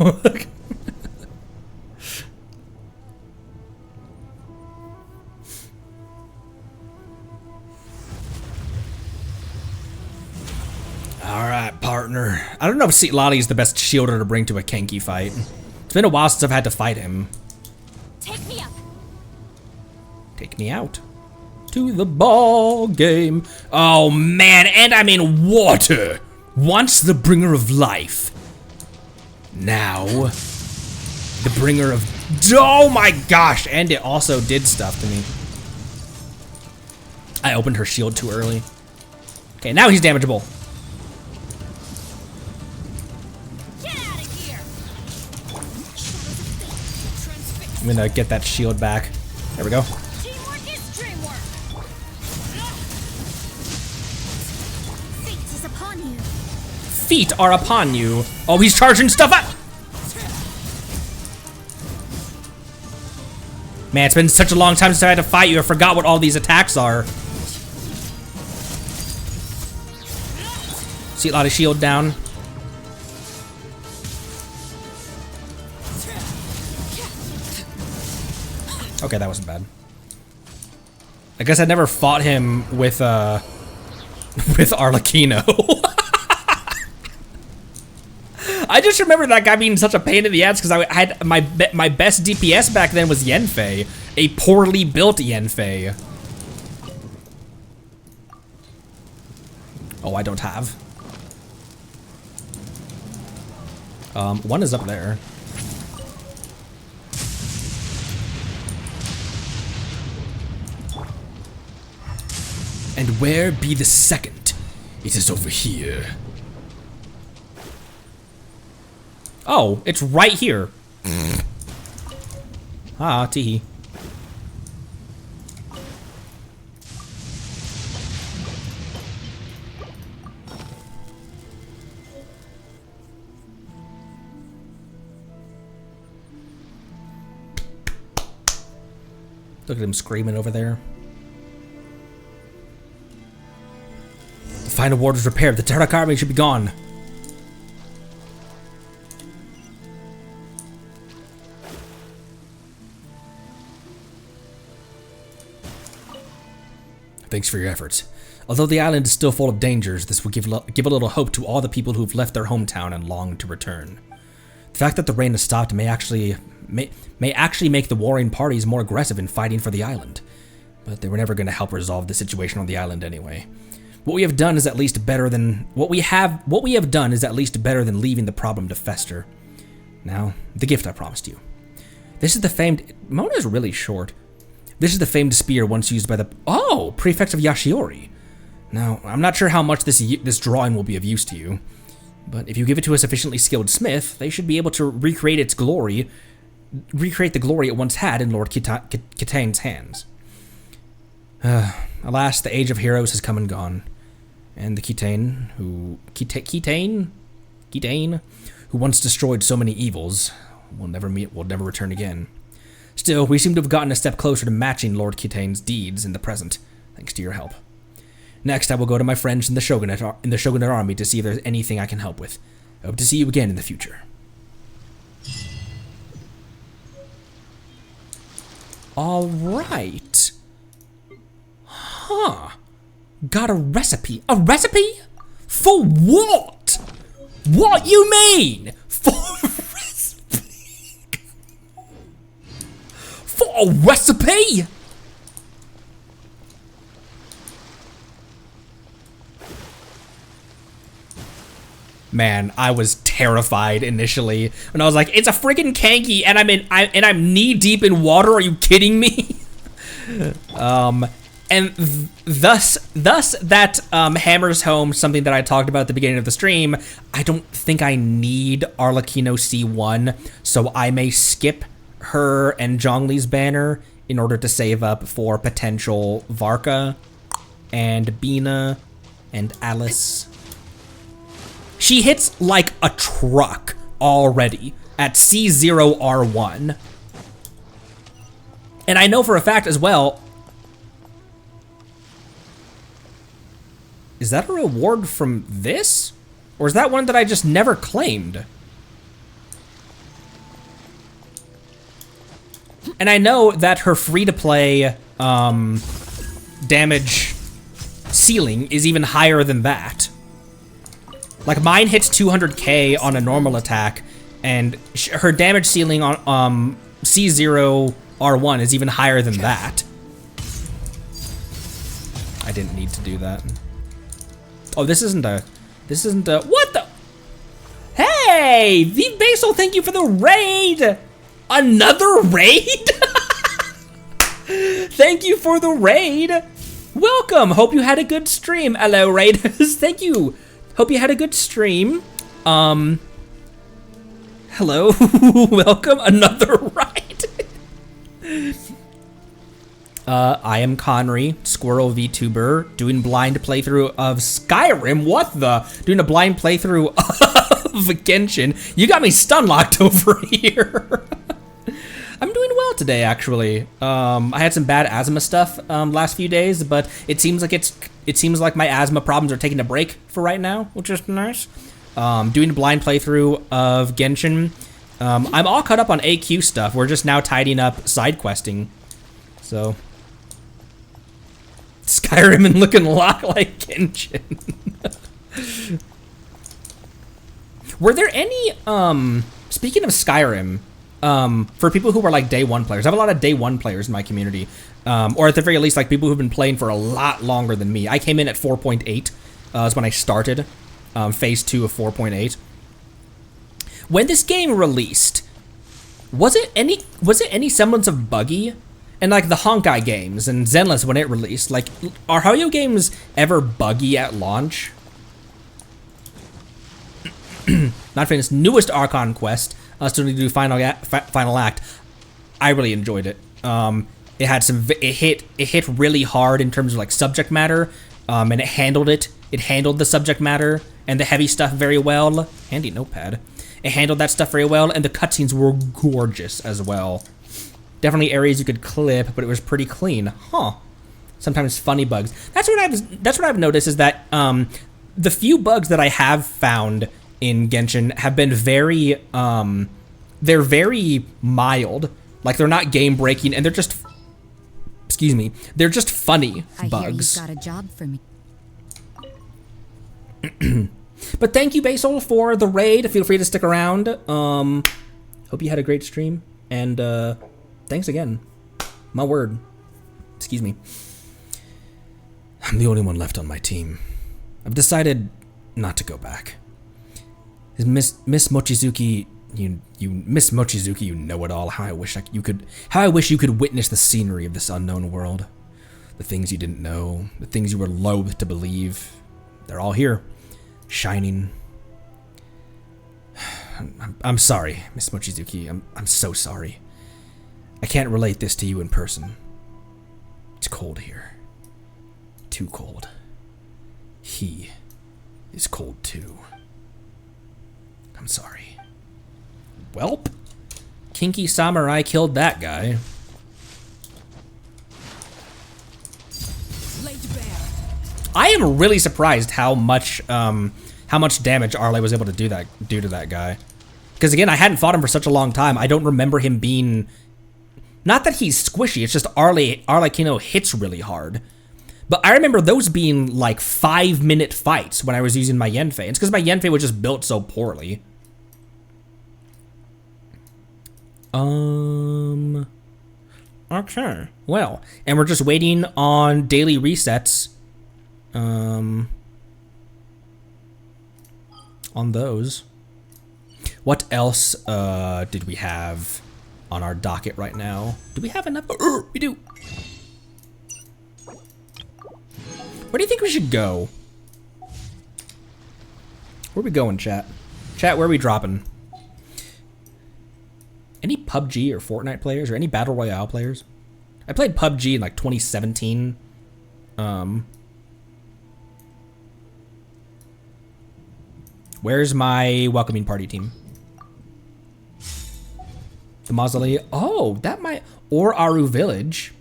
Alright, partner. I don't know if Lottie the best shielder to bring to a Kenki fight. It's been a while since I've had to fight him. Take me up. Take me out. To the ball game. Oh man, and I'm in water. Once the bringer of life. Now, the bringer of... Oh my gosh, and it also did stuff to me. I opened her shield too early. Okay, now he's damageable. Get out of here. I'm gonna get that shield back. There we go. Teamwork is dreamwork. Fate is upon you. Feet are upon you. Oh, he's charging stuff up. Man, it's been such a long time since I had to fight you. I forgot what all these attacks are. See a lot of shield down. Okay, that wasn't bad. I guess I never fought him with with Arlecchino. I just remember that guy being such a pain in the ass because I had my best DPS back then was Yanfei, a poorly built Yanfei. Oh, I don't have. One is up there. And where be the second? It is over here. Oh, it's right here. Ah, teehee. Look at him screaming over there. The final ward is repaired. The Turok army should be gone. Thanks for your efforts. Although the island is still full of dangers, this will give a little hope to all the people who've left their hometown and long to return. The fact that the rain has stopped may actually make the warring parties more aggressive in fighting for the island, but they were never going to help resolve the situation on the island anyway. What we have done is at least better than leaving the problem to fester. Now, the gift I promised you. This is the famed. Mona is really short. This is the famed spear once used by the prefects of Yashiori. Now, I'm not sure how much this drawing will be of use to you, but if you give it to a sufficiently skilled smith, they should be able to recreate the glory it once had in Lord Kitane's hands. Alas, the age of heroes has come and gone, and the Kitane who once destroyed so many evils will never return again. Still, we seem to have gotten a step closer to matching Lord Kitane's deeds in the present, thanks to your help. Next, I will go to my friends in the Shogunate army to see if there's anything I can help with. I hope to see you again in the future. All right. Huh. Got a recipe. A recipe? For what? What you mean? For a recipe? For a recipe? Man, I was terrified initially when I was like, "It's a friggin' Kanki, and I'm knee deep in water. Are you kidding me?" And thus that hammers home something that I talked about at the beginning of the stream. I don't think I need Arlecchino C1, so I may skip her and Zhongli's banner in order to save up for potential Varka and Bina and Alice. She hits like a truck already at C0R1. And I know for a fact as well, is that a reward from this? Or is that one that I just never claimed? And I know that her free-to-play damage ceiling is even higher than that. Like, mine hits 200k on a normal attack, and her damage ceiling on C0R1 is even higher than that. I didn't need to do that. Oh, this isn't a, what the? Hey, Vive Basil, thank you for the raid! Another raid? Thank you for the raid! Welcome, hope you had a good stream. Hello, raiders, thank you. Hope you had a good stream. Hello, welcome, another ride. I am Conry, Squirrel VTuber, doing blind playthrough of Skyrim. What the? Doing a blind playthrough of Genshin. You got me stun locked over here. I'm doing well today, actually. I had some bad asthma stuff last few days, but it seems like my asthma problems are taking a break for right now, which is nice. Doing a blind playthrough of Genshin. I'm all caught up on AQ stuff. We're just now tidying up side questing. So Skyrim and looking a lot like Genshin. Were there any speaking of Skyrim, for people who were like day one players, I have a lot of day one players in my community, or at the very least, like people who've been playing for a lot longer than me. I came in at 4.8, is when I started, phase 2 of 4.8. When this game released, was it any semblance of buggy? And like the Honkai games and Zenless when it released, like, are Haruyo games ever buggy at launch? not finished, newest Archon quest, still need to do final act. I really enjoyed it. It had it hit really hard in terms of like subject matter, and it handled the subject matter and the heavy stuff very well. Handy notepad. It handled that stuff very well, and the cutscenes were gorgeous as well. Definitely areas you could clip, but it was pretty clean. Huh. Sometimes funny bugs. That's what I've noticed is that the few bugs that I have found in Genshin have been very they're very mild. Like they're not game breaking, and they're just they're just funny bugs. I hear you've got a job for me. But thank you, Basil, for the raid. Feel free to stick around. Hope you had a great stream, and thanks again. My word. Excuse me. I'm the only one left on my team. I've decided not to go back. Miss Mochizuki, Miss Mochizuki, you know it all. How I wish you could witness the scenery of this unknown world. The things you didn't know, the things you were loath to believe. They're all here, shining. I'm sorry, Miss Mochizuki. I'm so sorry. I can't relate this to you in person. It's cold here. Too cold. He is cold too. I'm sorry. Welp. Kinky Samurai killed that guy. I am really surprised how much damage Arle was able to do to that guy. Because again, I hadn't fought him for such a long time. I don't remember him being... Not that he's squishy, it's just Arlecchino hits really hard. But I remember those being like 5-minute fights when I was using my Yanfei. It's because my Yanfei was just built so poorly. Okay. Well, and we're just waiting on daily resets. On those. What else did we have on our docket right now? Do we have enough? We do. Where do you think we should go? Where we going, chat? Chat, where are we dropping? Any PUBG or Fortnite players or any Battle Royale players? I played PUBG in like 2017. Where's my welcoming party team? The Mausoleum. Oh, that might... Or Aru Village.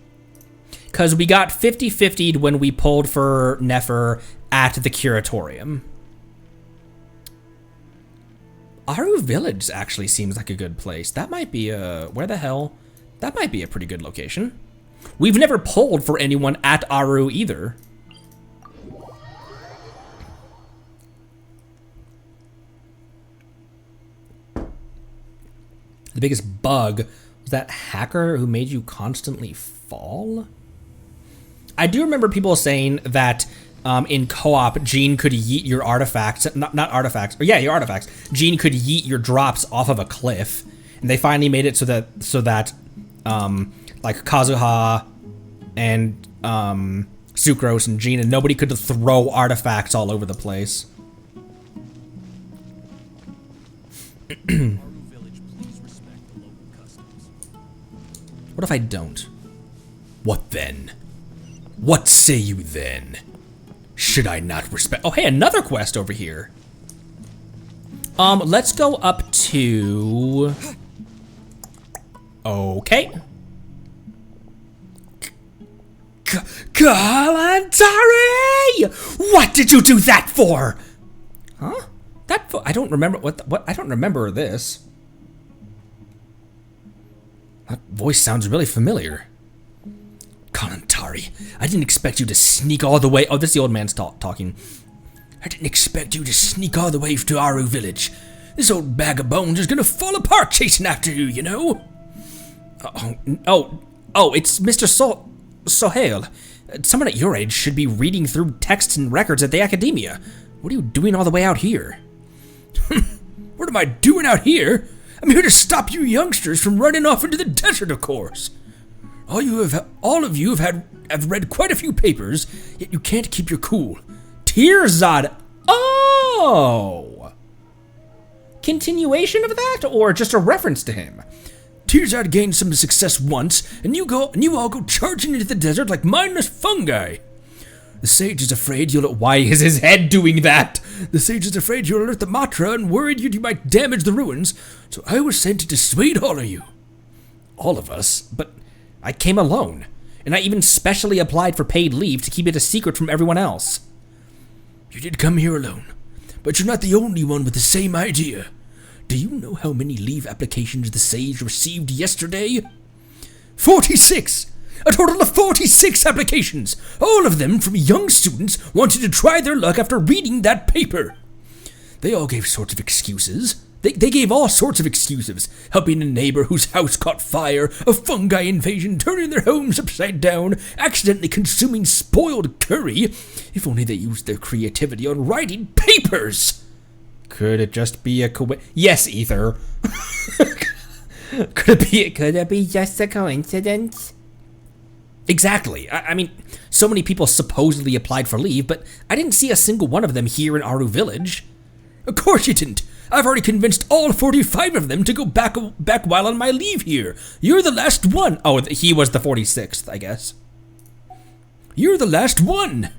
Because we got 50-50'd when we pulled for Nefer at the Curatorium. Aru Village actually seems like a good place. That might be a... Where the hell? That might be a pretty good location. We've never pulled for anyone at Aru either. The biggest bug was that hacker who made you constantly fall? I do remember people saying that in co-op, Jean could yeet your artifacts, not artifacts, or yeah, your artifacts. Jean could yeet your drops off of a cliff, and they finally made it so that like Kazuha and Sucrose and Jean and nobody could throw artifacts all over the place. What if I don't? What then? What say you then? Should I not respect? Oh, hey, another quest over here. Let's go up to... Okay. Kalantari! What did you do that for? Huh? I don't remember what I don't remember this. That voice sounds really familiar. Kalantari, I didn't expect you to sneak all the way... Oh, this is the old man's talking. I didn't expect you to sneak all the way to Aru Village. This old bag of bones is gonna fall apart chasing after you, you know? Oh, it's Mr. Sohail. Someone at your age should be reading through texts and records at the Academia. What are you doing all the way out here? What am I doing out here? I'm here to stop you youngsters from running off into the desert, of course. All of you have read quite a few papers, yet you can't keep your cool. Tearzad. Oh! continuation of that, or just a reference to him? Tearzad gained some success once, and you all go charging into the desert like mindless fungi. The sage is afraid you'll... Why is his head doing that? The sage is afraid you'll alert the Matra and worried you might damage the ruins, so I was sent to dissuade all of you. All of us? But I came alone, and I even specially applied for paid leave to keep it a secret from everyone else. You did come here alone, but you're not the only one with the same idea. Do you know how many leave applications the sage received yesterday? 46! A total of 46 applications, all of them from young students wanting to try their luck after reading that paper. They all gave sorts of excuses. They gave all sorts of excuses, helping a neighbor whose house caught fire, a fungi invasion, turning their homes upside down, accidentally consuming spoiled curry. If only they used their creativity on writing papers. Could it just be a Yes, Ether. Could it be just a coincidence? Exactly. I mean, so many people supposedly applied for leave, but I didn't see a single one of them here in Aru Village. Of course you didn't. I've already convinced all 45 of them to go back while on my leave here. You're the last one. Oh, he was the 46th, I guess. You're the last one.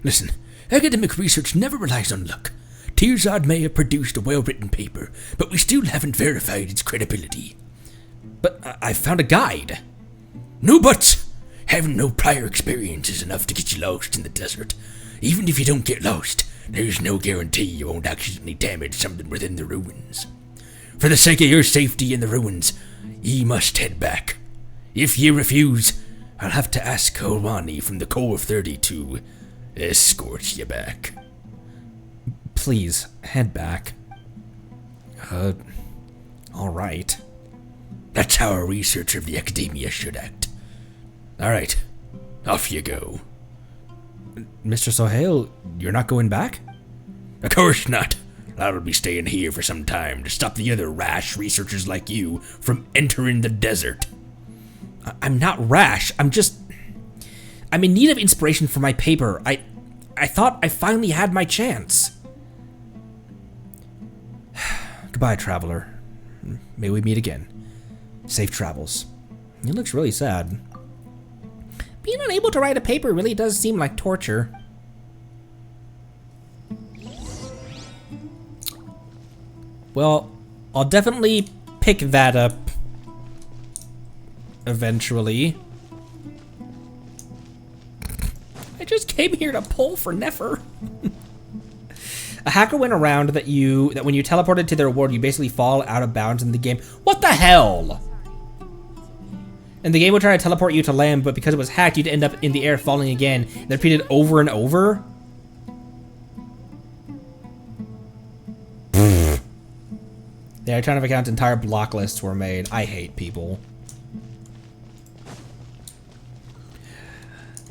Listen, academic research never relies on luck. Tearzad may have produced a well-written paper, but we still haven't verified its credibility. But I found a guide. No buts. Having no prior experience is enough to get you lost in the desert. Even if you don't get lost, there's no guarantee you won't accidentally damage something within the ruins. For the sake of your safety in the ruins, ye must head back. If ye refuse, I'll have to ask Kolwani from the Core 30 to escort you back. Please, head back. Alright. That's how a researcher of the academia should act. Alright, off you go. Mr. Sohail, you're not going back? Of course not. I'll be staying here for some time to stop the other rash researchers like you from entering the desert. I'm not rash. I'm in need of inspiration for my paper. I thought I finally had my chance. Goodbye, traveler. May we meet again. Safe travels. He looks really sad. Being unable to write a paper really does seem like torture. Well, I'll definitely pick that up eventually. I just came here to pull for Nefer. A hacker went around that when you teleported to their world, you basically fall out of bounds in the game. What the hell? And the game would try to teleport you to land, but because it was hacked, you'd end up in the air falling again. And repeated over and over. Yeah, a ton of accounts, entire block lists were made. I hate people.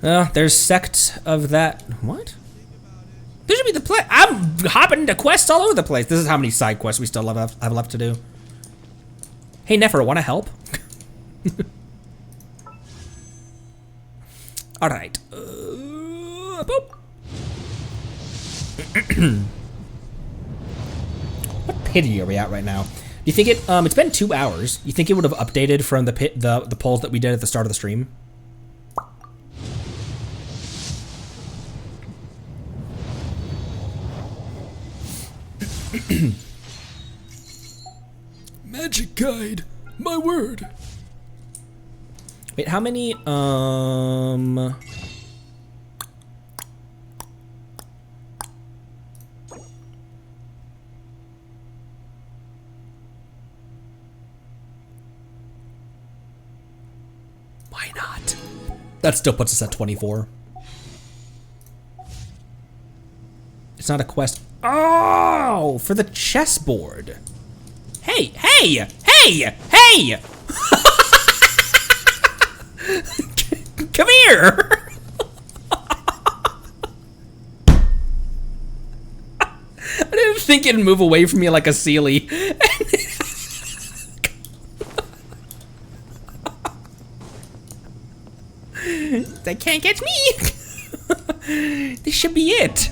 There's sects of that. What? This should be the place. I'm hopping into quests all over the place. This is how many side quests we still have left to do. Hey, Nefer, want to help? All right. Boop. What pity are we at right now? Do you think it? It's been 2 hours. You think it would have updated from the polls that we did at the start of the stream? Magic guide, my word. Wait, how many, why not? That still puts us at 24. It's not a quest. Oh, for the chessboard. Hey, hey, hey, hey! Come here! I didn't think it'd move away from me like a Sealy. They can't catch me! This should be it.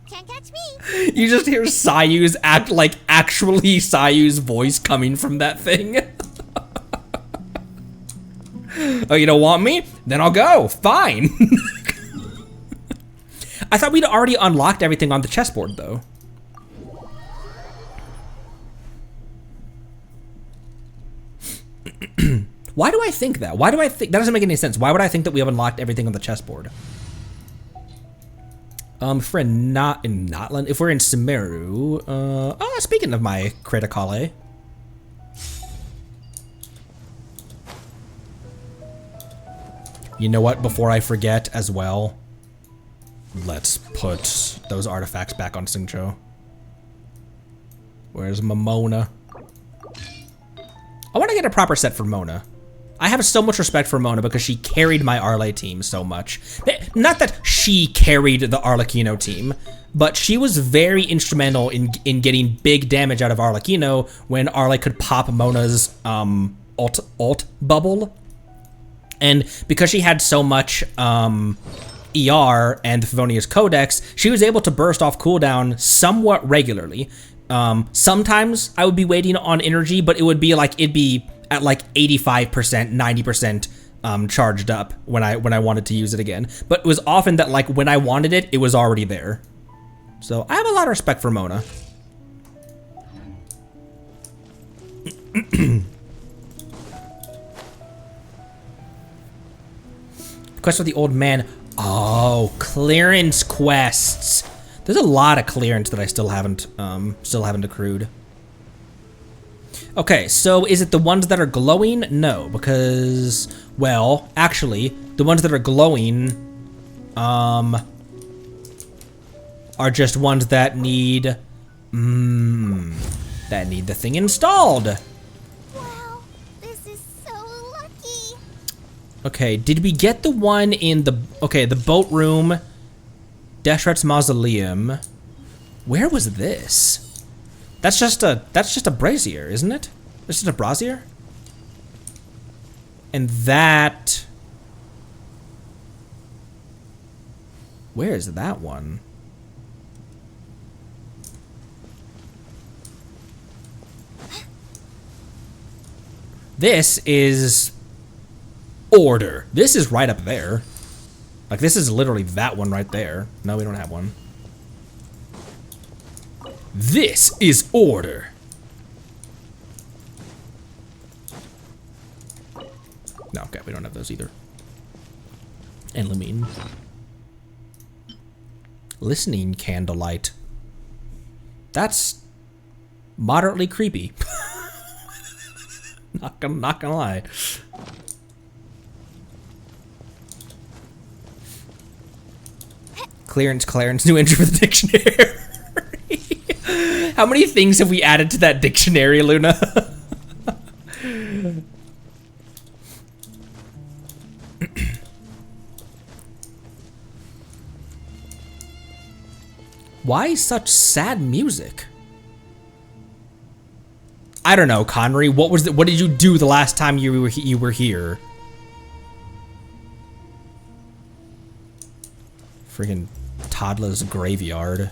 Can't catch me. You just hear Sayu's act like actually Sayu's voice coming from that thing. Oh, you don't want me? Then I'll go. Fine. I thought we'd already unlocked everything on the chessboard, though. Why do I think that? Why do I think that doesn't make any sense? Why would I think that we have unlocked everything on the chessboard? If we're not in Notland, if we're in Sumeru, speaking of my Criticale. You know what, before I forget as well, let's put those artifacts back on Xingqiu. Where's Mona? I want to get a proper set for Mona. I have so much respect for Mona because she carried my Arle team so much. Not that she carried the Arlecchino team, but she was very instrumental in getting big damage out of Arlecchino when Arle could pop Mona's ult bubble. And because she had so much ER and the Favonius Codex, she was able to burst off cooldown somewhat regularly. Sometimes I would be waiting on energy, but it'd be at like 85%, 90% charged up when I wanted to use it again. But it was often that like when I wanted it, it was already there. So I have a lot of respect for Mona. Quest with the old man. Oh, clearance quests. There's a lot of clearance that I still haven't accrued. Okay, so is it the ones that are glowing? No, because, well, actually, the ones that are glowing, are just ones that need, the thing installed. Wow, this is so lucky. Okay, did we get the one in the boat room, Deshret's Mausoleum? Where was this? That's just a brazier, isn't it? This is a brazier? And that... Where is that one? This is... Order. This is right up there. Like, this is literally that one right there. No, we don't have one. This is order. No, okay, we don't have those either. And Lamine. Listening candlelight. That's moderately creepy. not gonna lie. Clarence, new entry for the dictionary. How many things have we added to that dictionary, Luna? Why such sad music? I don't know, Connery. What did you do the last time you were here? Friggin' Toddler's graveyard.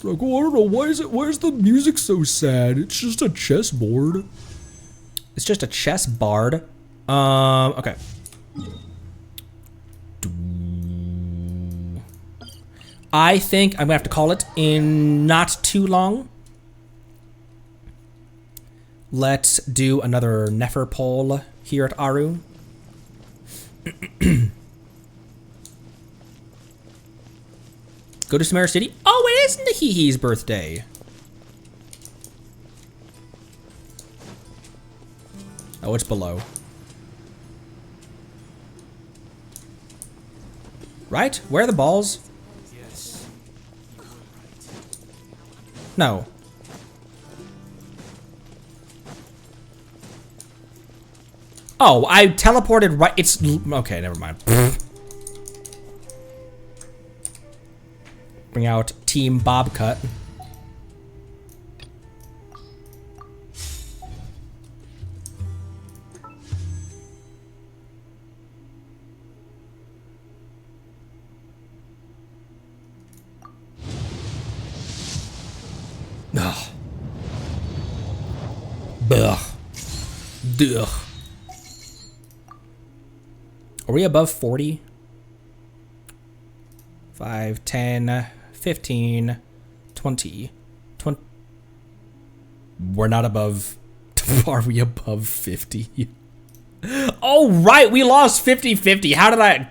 Like, well, I don't know, why is the music so sad? It's just a chessboard. It's just a chessboard. Okay. I think I'm gonna have to call it in not too long. Let's do another Nefer poll here at Aru. Go to Sumeru City. Oh, it is Nahihi's birthday. Oh, it's below. Right? Where are the balls? Yes. No. Oh, I teleported right. It's okay. Never mind. Bring out Team Bobcut. Ugh. Are we above 40? 5, 10, 15, 20. We're not above... Are we above 50? Oh, right! We lost 50-50. How did I...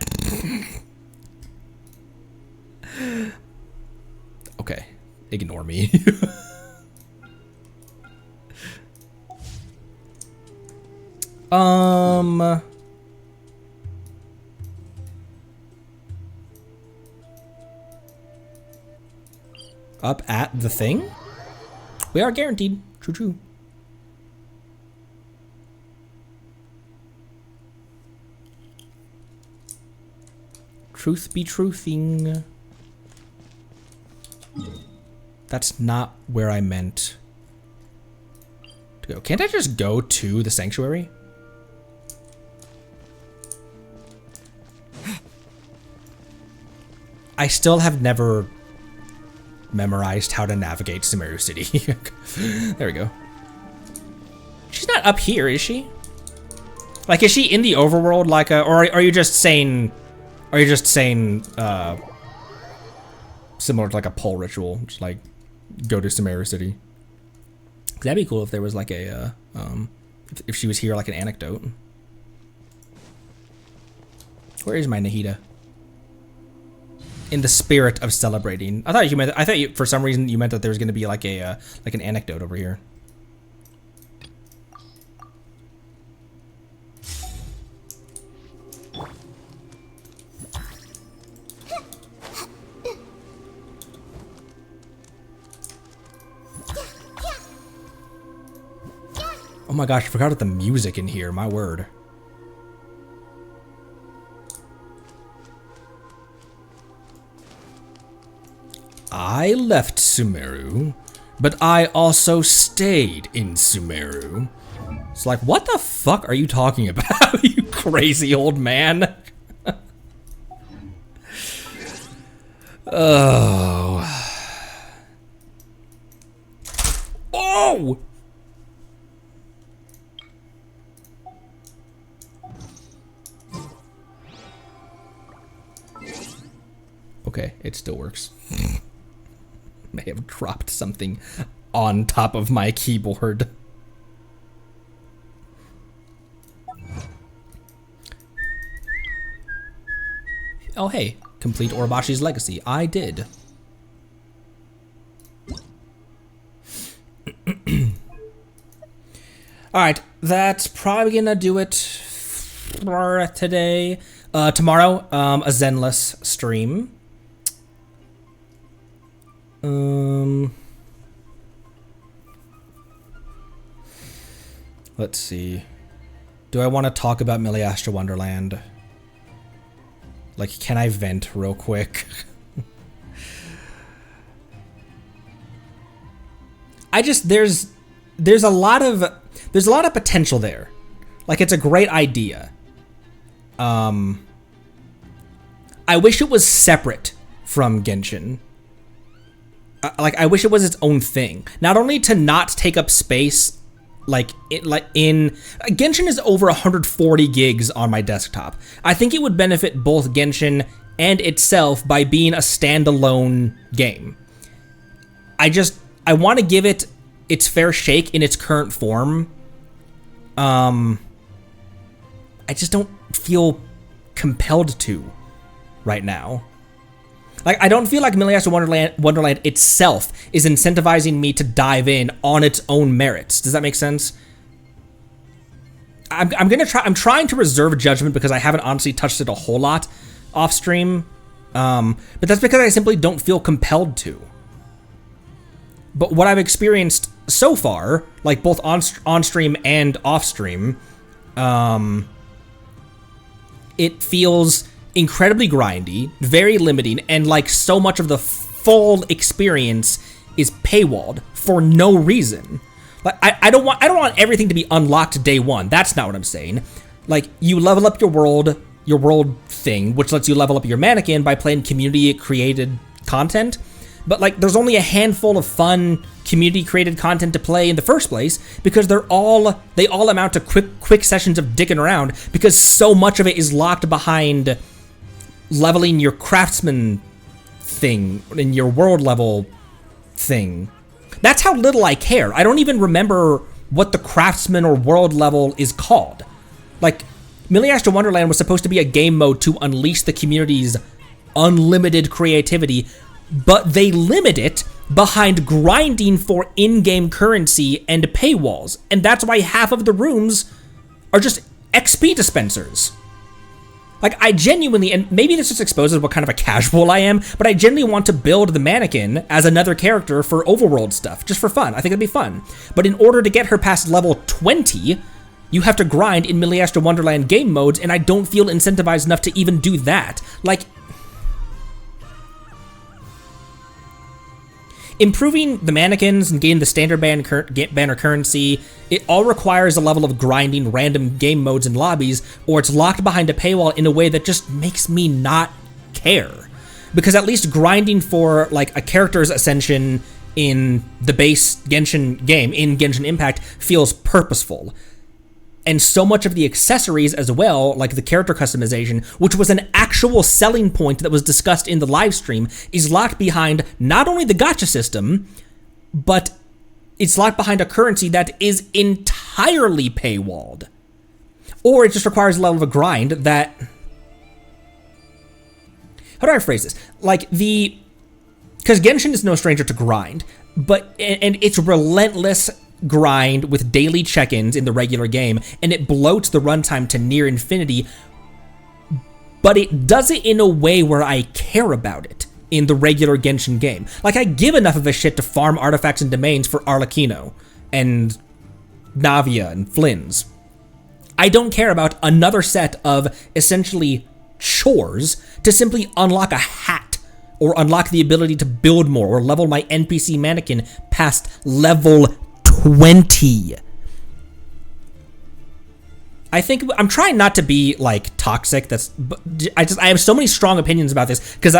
Okay. Ignore me. Up at the thing? We are guaranteed. True, true. Truth be truthing. That's not where I meant to go. Can't I just go to the sanctuary? I still have never memorized how to navigate Sumeru City. There we go. She's not up here, is she? Like, is she in the overworld? Like, or are you just saying? Are you just saying similar to like a pole ritual, just like go to Sumeru City? That'd be cool if there was like a if she was here, like an anecdote. Where is my Nahida? In the spirit of celebrating. I thought you for some reason you meant that there was going to be like a like an anecdote over here. Oh my gosh, I forgot about the music in here, my word. I left Sumeru, but I also stayed in Sumeru. It's like, what the fuck are you talking about, you crazy old man? Oh. Oh! Okay, it still works. May have dropped something on top of my keyboard. Oh hey, complete Orobashi's legacy. I did. Alright, that's probably gonna do it for today. Tomorrow, a Zenless stream. Let's see. Do I want to talk about Milliastra Wonderland? Like, can I vent real quick? I just there's a lot of potential there. Like, it's a great idea. I wish it was separate from Genshin. Like, I wish it was its own thing. Not only to not take up space, Genshin is over 140 gigs on my desktop. I think it would benefit both Genshin and itself by being a standalone game. I want to give it its fair shake in its current form. I just don't feel compelled to right now. Like, I don't feel like Milliastra Wonderland itself is incentivizing me to dive in on its own merits. Does that make sense? I'm trying to reserve judgment because I haven't honestly touched it a whole lot off stream. But that's because I simply don't feel compelled to. But what I've experienced so far, like both on stream and off stream, it feels incredibly grindy, very limiting, and like so much of the full experience is paywalled for no reason. Like, I don't want everything to be unlocked day one. That's not what I'm saying. Like, you level up your world thing, which lets you level up your mannequin by playing community created content. but like there's only a handful of fun community created content to play in the first place because they all amount to quick sessions of dicking around because so much of it is locked behind leveling your craftsman thing in your world level thing. That's how little I care. I don't even remember what the craftsman or world level is called. Like, Million Astro Wonderland was supposed to be a game mode to unleash the community's unlimited creativity, but they limit it behind grinding for in-game currency and paywalls, and that's why half of the rooms are just XP dispensers. Like, I genuinely, and maybe this just exposes what kind of a casual I am, but I genuinely want to build the mannequin as another character for overworld stuff, just for fun. I think it'd be fun. But in order to get her past level 20, you have to grind in Million Astro Wonderland game modes, and I don't feel incentivized enough to even do that. Like, improving the mannequins and getting the standard banner currency, it all requires a level of grinding random game modes and lobbies, or it's locked behind a paywall in a way that just makes me not care. Because at least grinding for like a character's ascension in the base Genshin game, in Genshin Impact, feels purposeful. And so much of the accessories as well, like the character customization, which was an actual selling point that was discussed in the live stream, is locked behind not only the gacha system, but it's locked behind a currency that is entirely paywalled. Or it just requires a level of a grind that... How do I phrase this? Like, because Genshin is no stranger to grind, but and it's relentless grind with daily check-ins in the regular game, and it bloats the runtime to near infinity, but it does it in a way where I care about it in the regular Genshin game. Like, I give enough of a shit to farm artifacts and domains for Arlecchino and Navia and Flynn's. I don't care about another set of essentially chores to simply unlock a hat or unlock the ability to build more or level my NPC mannequin past level 20. I think I'm trying not to be like toxic. I have so many strong opinions about this because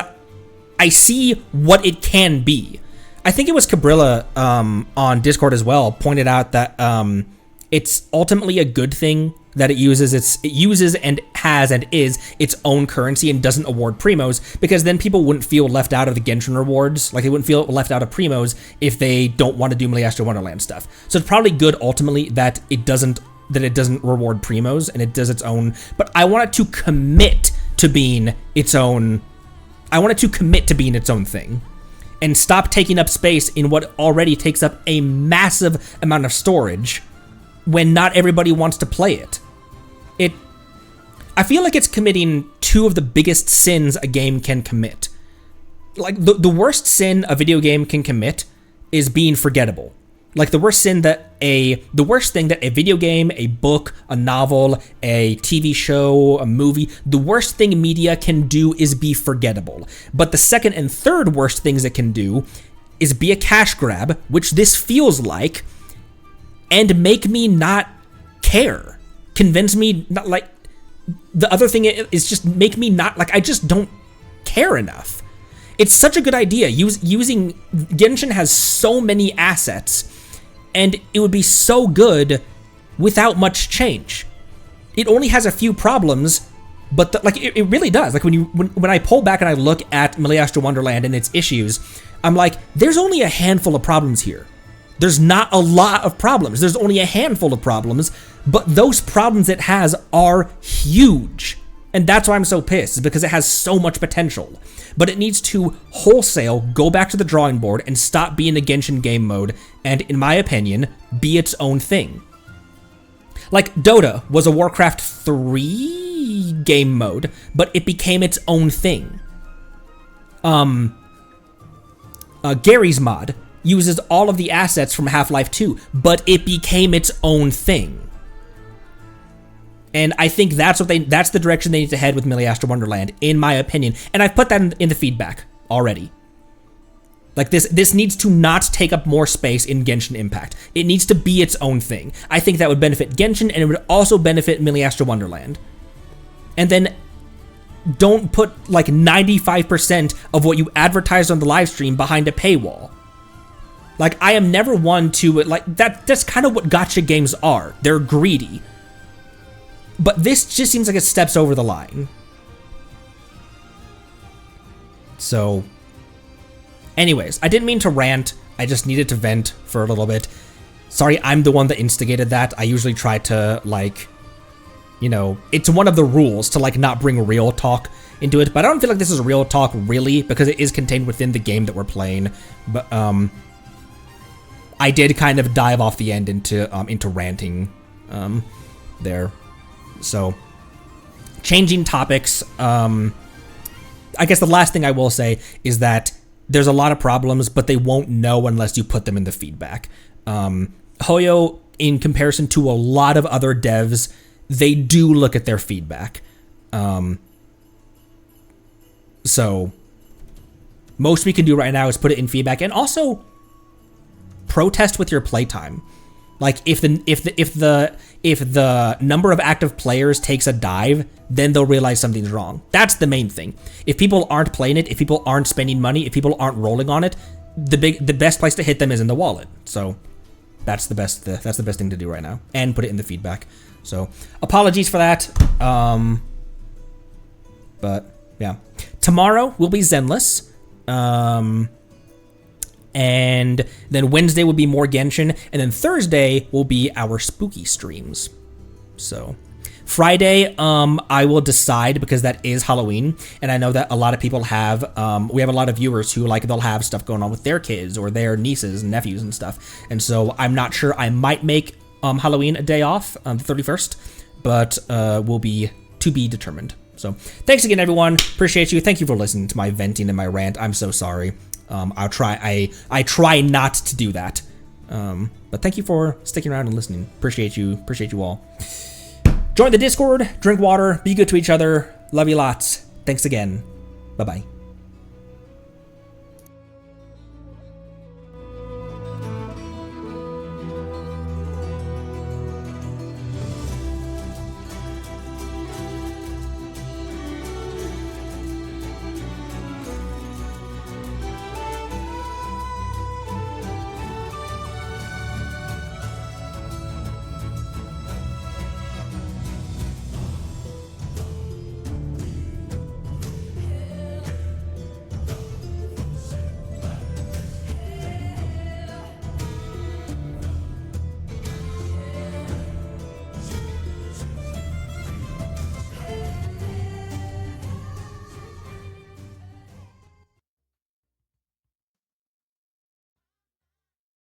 I see what it can be. I think it was Cabrilla on Discord as well pointed out that it's ultimately a good thing that it uses and has and is its own currency and doesn't award primos, because then people wouldn't feel left out of the Genshin rewards. Like, they wouldn't feel left out of primos if they don't want to do Million Astro Wonderland stuff. So it's probably good ultimately that it doesn't reward primos and it does its own. But I want it to commit to being its own. I want it to commit to being its own thing and stop taking up space in what already takes up a massive amount of storage when not everybody wants to play it. I feel like it's committing two of the biggest sins a game can commit. Like, the worst sin a video game can commit is being forgettable. Like, the worst thing that a video game, a book, a novel, a TV show, a movie, the worst thing media can do is be forgettable. But the second and third worst things it can do is be a cash grab, which this feels like, and make me not care. Convince me not, like, the other thing is just make me not, like, I just don't care enough. It's such a good idea. Using Genshin has so many assets, and it would be so good without much change. It only has a few problems, but it really does. Like, when I pull back and I look at Million Astro Wonderland and its issues, I'm like, there's only a handful of problems here. There's not a lot of problems. There's only a handful of problems, but those problems it has are huge. And that's why I'm so pissed, is because it has so much potential. But it needs to wholesale go back to the drawing board and stop being a Genshin game mode and, in my opinion, be its own thing. Like, Dota was a Warcraft 3 game mode, but it became its own thing. Gary's mod uses all of the assets from Half-Life 2, but it became its own thing. And I think that's the direction they need to head with Million Astro Wonderland, in my opinion. And I've put that in the feedback already. Like, this needs to not take up more space in Genshin Impact. It needs to be its own thing. I think that would benefit Genshin, and it would also benefit Million Astro Wonderland. And then don't put like 95% of what you advertised on the live stream behind a paywall. Like, I am never one to, like, that's kind of what gacha games are. They're greedy. But this just seems like it steps over the line. So, anyways, I didn't mean to rant. I just needed to vent for a little bit. Sorry, I'm the one that instigated that. I usually try to, like, you know, it's one of the rules to, like, not bring real talk into it. But I don't feel like this is real talk, really, because it is contained within the game that we're playing. But, I did kind of dive off the end into ranting, there. So, changing topics, I guess the last thing I will say is that there's a lot of problems, but they won't know unless you put them in the feedback. Hoyo, in comparison to a lot of other devs, they do look at their feedback. So, most we can do right now is put it in feedback, and also protest with your playtime. Like, if the number of active players takes a dive, then they'll realize something's wrong. That's the main thing. If people aren't playing it, if people aren't spending money, if people aren't rolling on it, the best place to hit them is in the wallet. So that's the best thing to do right now, and put it in the feedback. So apologies for that. But yeah, tomorrow will be Zenless. And then Wednesday will be more Genshin, and then Thursday will be our spooky streams. So Friday, I will decide, because that is Halloween, and I know that a lot of people have, we have a lot of viewers who, like, they'll have stuff going on with their kids or their nieces and nephews and stuff, and so I'm not sure. I might make Halloween a day off, the 31st, but will be to be determined. So thanks again, everyone. Appreciate you. Thank you for listening to my venting and my rant. I'm so sorry. I'll try. I try not to do that. But thank you for sticking around and listening. Appreciate you. Appreciate you all. Join the Discord. Drink water. Be good to each other. Love you lots. Thanks again. Bye bye.